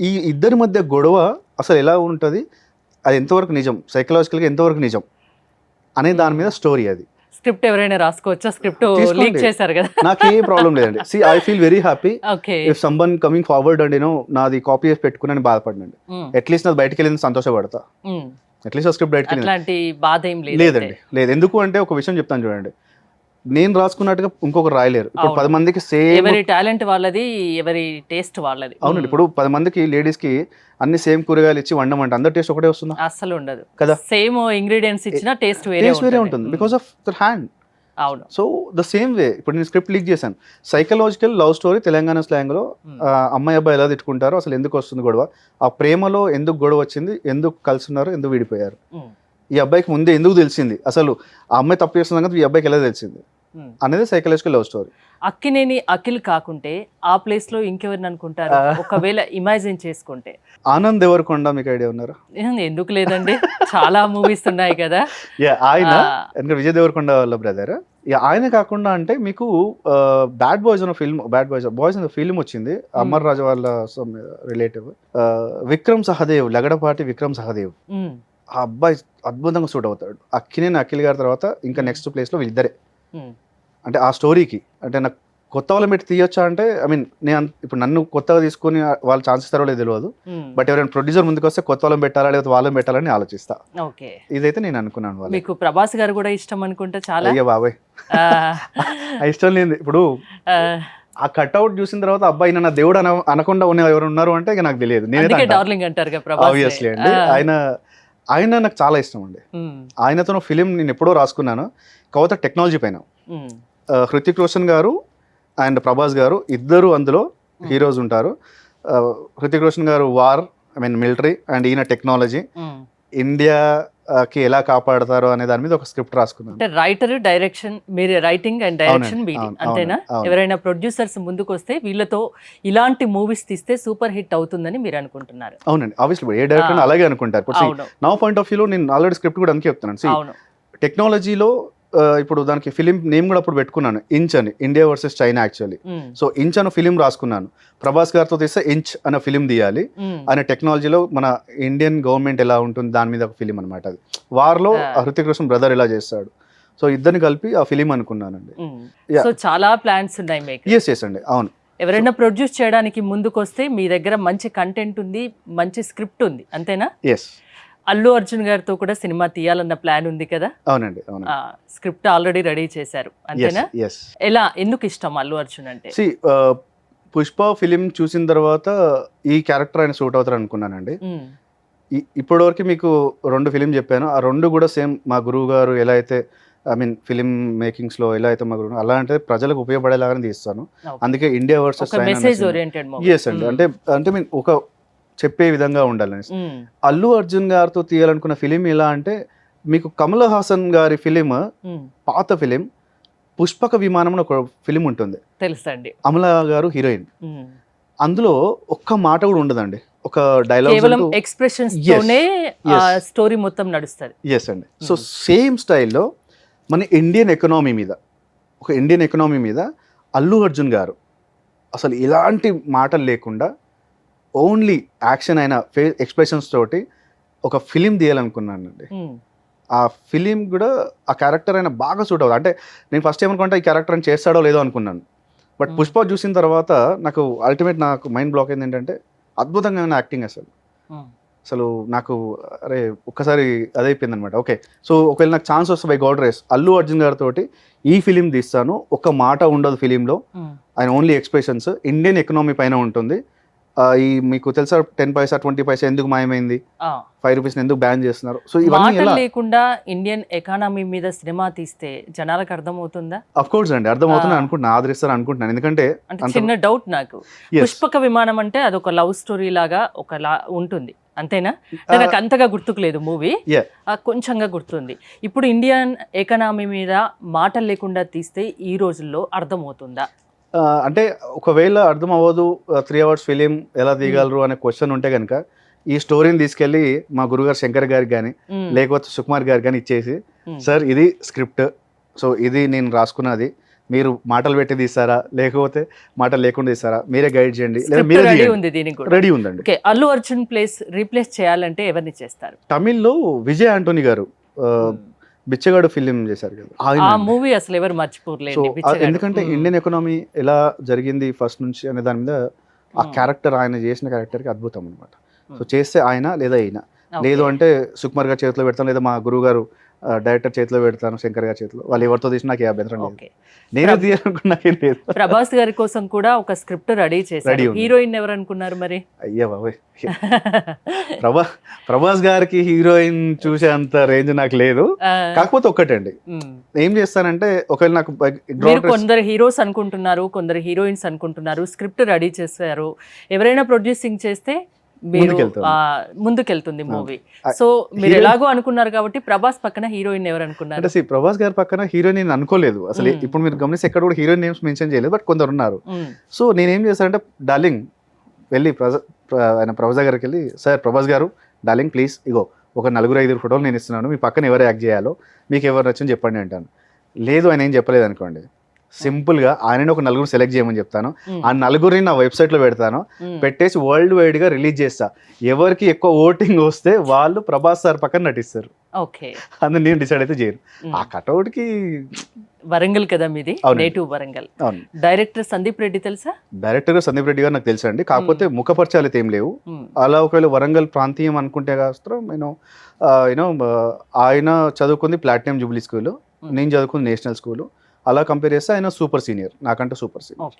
ఈ ఇద్దరి మధ్య గొడవ అసలు ఎలా ఉంటుంది, అది ఎంతవరకు నిజం, సైకలాజికల్గా ఎంతవరకు నిజం అనే దాని మీద స్టోరీ. అది స్క్రిప్ట్ ఎవరైనా రాసుకోవచ్చా? స్క్రిప్ట్ లీక్ చేశారు కదా. నాకు ఏ ప్రాబ్లం లేదండి. See I feel very happy if someone coming forward and నాది కాపీ చేసి పెట్టుకుని బాధపడినండి. అట్లీస్ట్ నాది బయటకు వెళ్ళింది సంతోషపడతా. అట్లీస్ట్ ఆ స్క్రిప్ట్ బయటకు బాధ ఏం లేదండి. లేదు, ఎందుకు అంటే ఒక విషయం చెప్తాను చూడండి, నేను రాసుకున్నట్టుగా ఇంకొకరు రాయలేరు. ఇప్పుడు 10 మందికి సేమ్, ఎవరి టాలెంట్ వాళ్ళది, ఎవరి టేస్ట్ వాళ్ళది. అవునండి. ఇప్పుడు 10 మందికి లేడీస్ కి అన్ని సేమ్ కూరగాయలు ఇచ్చి వండమంటే అందరి టేస్ట్ ఒకటే వస్తుందా? అస్సలు ఉండదు కదా. సేమ్ ఇంగ్రీడియంట్స్ ఇచ్చినా టేస్ట్ వేరే ఉంటుంది బికాస్ ఆఫ్ ద హ్యాండ్. అవును. సో ద సేమ్ వే ఇప్పుడు నేను స్క్రిప్ట్ లీక్ చేశాను, psychological love story Telangana slang లో. అమ్మాయి అబ్బాయి ఎలా తిట్టుకుంటారో, అసలు ఎందుకు వస్తుంది గొడవ, ఆ ప్రేమలో ఎందుకు గొడవ వచ్చింది, ఎందుకు కలుసున్నారు, ఎందుకు విడిపోయారు, ఈ అబ్బాయికి ముందే ఎందుకు తెలిసింది, అసలు ఆ అమ్మాయి తప్పు చేస్తున్న కదా ఈ అబ్బాయికి ఎలా తెలిసింది అనేది psychological love story. Akkineni Akhil కాకుంటే ఆ ప్లేస్ లో ఇంకెవరిని అనుకుంటారు ఒకవేళ ఇమాజిన్ చేసుకుంటే? ఆనంద్ దేవరకొండ మీకు ఐడియా ఉన్నారా? ఎందుకు లేదండి, చాలా మూవీస్ ఉన్నాయి కదా. ఆయన ఎందుకంటే విజయ్ దేవరకొండ వాళ్ళ బ్రదర్. ఆయన కాకుండా అంటే మీకు బ్యాడ్ బాయ్స్ అనే ఫిల్మ్, బ్యాడ్ బాయ్స్ అనే ఫిల్మ్ వచ్చింది, అమర్ రాజా వాళ్ళ రిలేటివ్, విక్రమ్ సహదేవ్, లగడపాటి విక్రమ్ సహదేవ్. ఆ అబ్బాయి అద్భుతంగా సూట్ అవుతాడు. అక్కినేని అఖిల్ గారి తర్వాత ఇంకా నెక్స్ట్ ప్లేస్ లో వీళ్ళిద్దరే. అంటే ఆ స్టోరీకి అంటే నాకు కొత్త వాళ్ళని పెట్టి తీయొచ్చా అంటే, ఐ మీన్ నేను ఇప్పుడు నన్ను కొత్తగా తీసుకొని వాళ్ళు ఛాన్స్ ఇస్తారో లేదో తెలియదు, బట్ ఎవరైనా ప్రొడ్యూసర్ ముందుకు వస్తే కొత్త వాళ్ళని పెట్టాలా లేకపోతే వాళ్ళని పెట్టాలని ఆలోచిస్తా. ఇదైతే నేను అనుకున్నాను. మీకు ప్రభాస్ గారు కూడా ఇష్టం అనుకుంటే చాలా. అయ్యో బాబాయ్, ఇష్టం లేదు. ఇప్పుడు ఆ కట్అవుట్ చూసిన తర్వాత అబ్బాయి నా దేవుడు అనకుండా ఉన్న ఎవరు ఉన్నారు అంటే ఇక నాకు తెలియదు. నేనే డార్లింగ్ అంటారు ఆబ్వియస్లీ అండి. ఆయన నాకు చాలా ఇష్టం అండి. ఆయనతో ఫిలిం నేను ఎప్పుడో రాసుకున్నాను, కాకపోతే టెక్నాలజీ పైన. హృతిక్ రోషన్ గారు అండ్ ప్రభాస్ గారు ఇద్దరు అందులో హీరోస్ ఉంటారు. హృతిక్ రోషన్ గారు war, I mean military, and ఈయన టెక్నాలజీ. ఇండియా కి ఎలా కాపాడతారో అనే దాని మీద ఒక స్క్రిప్ట్ రాసుకున్నాను. అంటే రైటర్, డైరెక్షన్, మీరు రైటింగ్ అండ్ డైరెక్షన్ అవునండి, మీది అవును, అంతేనా? అవును. ఎవరైనా ప్రొడ్యూసర్స్ ముందుకు వస్తే వీళ్ళతో ఇలాంటి మూవీస్ తీస్తే సూపర్ హిట్ అవుతుందని మీరు అనుకుంటున్నారు? అవునండి, ఆబ్వియస్లీ ఏ డైరెక్టర్ అలాగే అనుకుంటారు. అవును, నా పాయింట్ ఆఫ్ వ్యూలో నేను ఆల్రెడీ స్క్రిప్ట్ కూడా అందుకే చెప్తున్నాను. అవును. టెక్నాలజీలో ఇప్పుడు దానికి ఫిలిం నేమ్ కూడా అప్పుడు పెట్టుకున్నాను, ఇంచ్ అని, ఇండియా వర్సెస్ చైనా యాక్చువల్లీ. ఉమ్, సో ఇంచ్ అనే ఫిలిం రాసుకున్నాను. ప్రభాస్ గారితో తీస్తే ఇంచ్ అనే ఫిలిం తీయాలి ఉమ్, అనే టెక్నాలజీలో మన ఇండియన్ గవర్నమెంట్ ఎలా ఉంటుంది దాని మీద ఒక ఫిలిం అనమాట అది. వార్లో హృతిక్ రోషన్ బ్రదర్ ఎలా చేస్తాడు, సో ఇద్దరిని కలిపి ఆ ఫిలిం అనుకున్నానండి. ఉమ్. Yeah. సో చాలా ప్లాన్స్ ఉన్నాయి మీకు. ఎస్ అండి, అవును. ఎవరైనా ప్రొడ్యూస్ చేయడానికి ముందుకు వస్తే మీ దగ్గర మంచి కంటెంట్ ఉంది, మంచి స్క్రిప్ట్ ఉంది, అంతేనా? ఎస్, అల్లు అర్జున్ గారితో కూడా సినిమా తీయాలన్న ప్లాన్ ఉంది కదా? అవునండి, అవును. స్క్రిప్ట్ ఆల్రెడీ రెడీ చేశారు, అంతేనా? ఎస్. ఎలా, ఎందుకు ఇష్టం అల్లు అర్జున్ అంటే? పుష్ప ఫిలిం చూసిన తర్వాత ఈ క్యారెక్టర్ ఆయన సూట్ అవుతారు అనుకున్నానండి. ఉమ్, ఇప్పటివరకు మీకు 2 ఫిలిం చెప్పాను, ఆ 2 కూడా సేమ్ మా గురువు గారు ఎలా అయితే, ఐ మీన్ ఫిలిం మేకింగ్స్లో ఎలా అయితే మా గురువు అలా అంటే ప్రజలకు ఉపయోగపడేలాగానే తీస్తాను. Okay. అందుకే ఇండియా వర్సెస్ ఒక మెసేజ్ ఓరియంటెడ్ మూవీ. ఎస్ అండి, అంటే మీన్ ఒక చెప్పే విధంగా ఉండాలని. అల్లు అర్జున్ గారితో తీయాలనుకున్న ఫిలిం ఎలా అంటే, మీకు కమల్ హాసన్ గారి ఫిలిం, పాత ఫిలిం పుష్పక విమానం అని ఒక ఫిలిం ఉంటుంది, తెలుసండి. అమల గారు హీరోయిన్. అందులో ఒక్క మాట కూడా ఉండదండి, ఒక డైలాగ్, కేవలం ఎక్స్ప్రెషన్స్ తోనే స్టోరీ మొత్తం నడుస్తుంది. ఎస్ అండి. సో సేమ్ స్టైల్లో మన ఇండియన్ ఎకనామీ మీద అల్లు అర్జున్ గారు అసలు ఎలాంటి మాటలు లేకుండా ఓన్లీ యాక్షన్ అయిన ఎక్స్ప్రెషన్స్ తోటి ఒక ఫిలిం తీయాలనుకున్నానండి. ఆ ఫిలిం కూడా ఆ క్యారెక్టర్ అయినా బాగా సూట్ అవుతుంది. అంటే నేను ఫస్ట్ ఏమనుకుంటే ఈ క్యారెక్టర్ అని చేస్తాడో లేదో అనుకున్నాను, బట్ పుష్ప చూసిన తర్వాత నాకు మైండ్ బ్లాక్ అయింది ఏంటంటే, అద్భుతంగా ఉన్న యాక్టింగ్ అసలు నాకు అరే ఒక్కసారి అదైపోయింది అనమాట. ఓకే, సో ఒకవేళ నాకు ఛాన్స్ వస్తే by God grace Allu Arjun గారితో ఈ ఫిలిం తీస్తాను, ఒక్క మాట ఉండదు ఫిలింలో, ఆయన ఓన్లీ ఎక్స్ప్రెషన్స్, ఇండియన్ ఎకనామీ పైన ఉంటుంది. ఈ మీకు తెలుసా 10 పైసా 20 పైసా ఎందుకు మాయమైంది, 5 రూపీస్ ఎందుకు బ్యాన్ చేస్తున్నారు, సో ఇవన్నీ లేకుండా ఇండియన్ ఎకానమీ మీద సినిమా తీస్తే జనాలకు అర్థమవుతుందా? అఫ్ కోర్స్ అండి, అర్థమవుతుంది అనుకుంటున్నాను, ఆదరిస్తారు అనుకుంటున్నాను. ఎందుకంటే చిన్న డౌట్ నాకు, పుష్పక విమానం అంటే అదొక లవ్ స్టోరీ లాగా ఉంటుంది, అంతేనా? నాకు అంతగా గుర్తుకు లేదు మూవీ, కొంచెంగా గుర్తుంది. ఇప్పుడు ఇండియన్ ఎకనామీ మీద మాటలు లేకుండా తీస్తే ఈ రోజుల్లో అర్థమవుతుందా? అంటే ఒకవేళ అర్థం అవ్వదు, 3 hours ఫిలిం ఎలా తీయగలరు అనే క్వశ్చన్ ఉంటే కనుక ఈ స్టోరీని తీసుకెళ్ళి మా గురుగారు శంకర్ గారికి కానీ లేకపోతే సుకుమార్ గారికి కానీ ఇచ్చేసి, సార్ ఇది స్క్రిప్ట్, సో ఇది నేను రాసుకున్నది, మీరు మాటలు పెట్టి తీస్తారా లేకపోతే మాటలు లేకుండా తీస్తారా, మీరే గైడ్ చేయండి, రెడీ ఉందండి. అల్లు అర్జున్ రీప్లేస్ చేయాలంటే ఎవరిని చేస్తారు? తమిళ్లో విజయ్ ఆంటోనీ గారు బిచ్చగాడు ఫిలిం చేశారు కదా, ఆ మూవీ అసలు ఎవరు మర్చిపోలేదు. ఎందుకంటే ఇండియన్ ఎకనామీ ఎలా జరిగింది ఫస్ట్ నుంచి అనే దాని మీద ఆ క్యారెక్టర్, ఆయన చేసిన క్యారెక్టర్కి అద్భుతం అనమాట. సో చేస్తే ఆయన లేదా ఈయన, లేదు అంటే సుకుమార్ గారి చేతిలో పెడతాను, లేదా మా గురువు గారు డైరెక్టర్ చేతిలో పెడతాను, శంకర్ గారి చేతిలో, వాళ్ళు ఎవరితో తీసినా నాకు అభ్యంతరం లేదు, నేనే తీయాలనుకున్నాకేం లేదు. ప్రభాస్ గారి కోసం కూడా ఒక స్క్రిప్ట్ రెడీ చేశారు, హీరోయిన్ ఎవరు అనుకున్నారు మరి? అయ్యా బాబాయ్, ప్రభాస్ గారికి హీరోయిన్ చూసే అంత రేంజ్ నాకు లేదు. కాకపోతే ఒక్కటండి, ఏం చేస్తానంటే ఒకవేళ నాకు కొందరు హీరోస్ అనుకుంటున్నారు, కొందరు హీరోయిన్స్ అనుకుంటున్నారు, స్క్రిప్ట్ రెడీ చేశారు, ఎవరైనా ప్రొడ్యూసింగ్ చేస్తే ముందుకెళ్తుంది మూవీ. సో మీరు ఎలాగో అనుకున్నారు కాబట్టి ప్రభాస్ పక్కన హీరోయిన్ ఎవరు అనుకున్నారు? అంటే ప్రభాస్ గారి పక్కన హీరోయిన్ నేను అనుకోలేదు అసలు. ఇప్పుడు మీరు గమనిస్తే ఎక్కడ కూడా హీరోయిన్ నేమ్స్ మెన్షన్ చేయలేదు, బట్ కొందరు ఉన్నారు. సో నేనేం చేశానంటే, డార్లింగ్ వెళ్ళి ఆయన ప్రభాస్ గారికి వెళ్ళి, సార్ ప్రభాస్ గారు, డార్లింగ్ ప్లీజ్ ఇగో ఒక 4-5 ఫోటోలు నేను ఇస్తున్నాను, మీ పక్కన ఎవరు యాక్ట్ చేయాలో మీకు ఎవరు నచ్చని చెప్పండి అంటాను. లేదు ఆయన ఏం చెప్పలేదు అనుకోండి, సింపుల్గా ఆయనని ఒక 4 సెలెక్ట్ చేయమని చెప్తాను, ఆ 4 నా వెబ్సైట్లో పెడతాను, పెట్టేసి వరల్డ్ వైడ్గా రిలీజ్ చేస్తా, ఎవరికి ఎక్కువ ఓటింగ్ వస్తే వాళ్ళు ప్రభాస్ సార్ పక్కన నటిస్తారు. అందులో నేను డిసైడ్ అయితే చేయను. ఆ కటౌట్కి వరంగల్ కదా మీది, నేటివ్ వరంగల్. డైరెక్టర్ సందీప్ రెడ్డి తెలుసా? డైరెక్టర్ సందీప్ రెడ్డి గారు నాకు తెలుసు అండి, కాకపోతే ముఖపరిచయాలు అయితే ఏం లేవు. అలా ఒకవేళ వరంగల్ ప్రాంతీయం అనుకుంటే కాస్త యూనో ఆయన చదువుకుంది ప్లాటినం జూబ్లీ స్కూల్, నేను చదువుకుంది నేషనల్ స్కూల్. అలా కంపేర్ చేస్తే ఆయన సూపర్ సీనియర్, నాకంటే సూపర్ సీనియర్.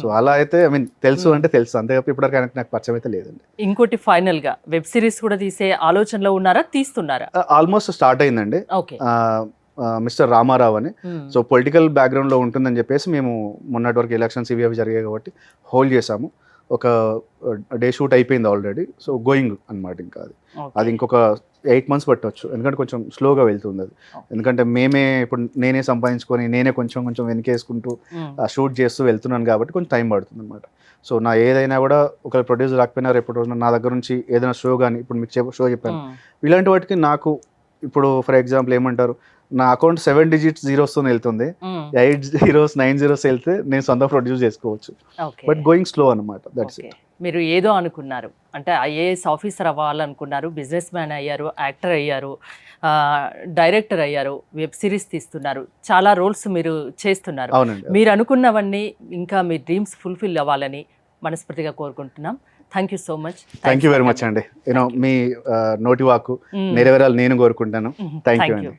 సో అలా అయితే ఐ మీన్ తెలుసు అంటే తెలుసు, అంతే ఇప్పటివరకు నాకు పరిచయం అయితే లేదండి. ఇంకోటి, ఫైనల్ గా వెబ్ సిరీస్ కూడా తీసే ఆలోచనలో ఉన్నారా, తీస్తున్నారా? ఆల్మోస్ట్ స్టార్ట్ అయిందండి, మిస్టర్ రామారావు అని. సో పొలిటికల్ బ్యాక్గ్రౌండ్ లో ఉంటుందని చెప్పేసి మేము మొన్నటి వరకు ఎలక్షన్స్ ఇవి అవి జరిగాయి కాబట్టి హోల్డ్ చేసాము. ఒక డే షూట్ అయిపోయింది ఆల్రెడీ, సో గోయింగ్ అనమాట. ఇంకా అది ఇంకొక 8 months పట్టవచ్చు, ఎందుకంటే కొంచెం స్లోగా వెళ్తుంది అది. ఎందుకంటే ఇప్పుడు నేనే సంపాదించుకొని నేనే కొంచెం కొంచెం వెనకేసుకుంటూ షూట్ చేస్తూ వెళ్తున్నాను కాబట్టి కొంచెం టైం పడుతుంది అనమాట. సో నా ఏదైనా కూడా ఒక ప్రొడ్యూసర్ రాకపోయినా రేపటి రోజున నా దగ్గర నుంచి ఏదైనా షో కానీ, ఇప్పుడు మీకు షో చెప్పాను, ఇలాంటి వాటికి నాకు ఇప్పుడు ఫర్ ఎగ్జాంపుల్ ఏమంటారు, నా అకౌంట్ 7 digits zeros వెళ్తుంది, 8 zeros 9 zeros వెళ్తే నేను సొంత ప్రొడ్యూస్ చేసుకోవచ్చు. బట్ గోయింగ్ స్లో అనమాట, దట్స్ ఇట్. మీరు ఏదో అనుకున్నారు అంటే ఐఏఎస్ ఆఫీసర్ అవ్వాలనుకున్నారు, బిజినెస్ మ్యాన్ అయ్యారు, యాక్టర్ అయ్యారు, డైరెక్టర్ అయ్యారు, వెబ్ సిరీస్ తీస్తున్నారు, చాలా రోల్స్ మీరు చేస్తున్నారు. అవునండి. మీరు అనుకున్నవన్నీ ఇంకా మీ డ్రీమ్స్ ఫుల్ఫిల్ అవ్వాలని మనస్ఫూర్తిగా కోరుకుంటున్నాం. Thank you so much. Thank you very much అండి. మీ నోటి వాక్కు నెరవేరాలి నేను కోరుకుంటాను. థ్యాంక్ యూ అండి.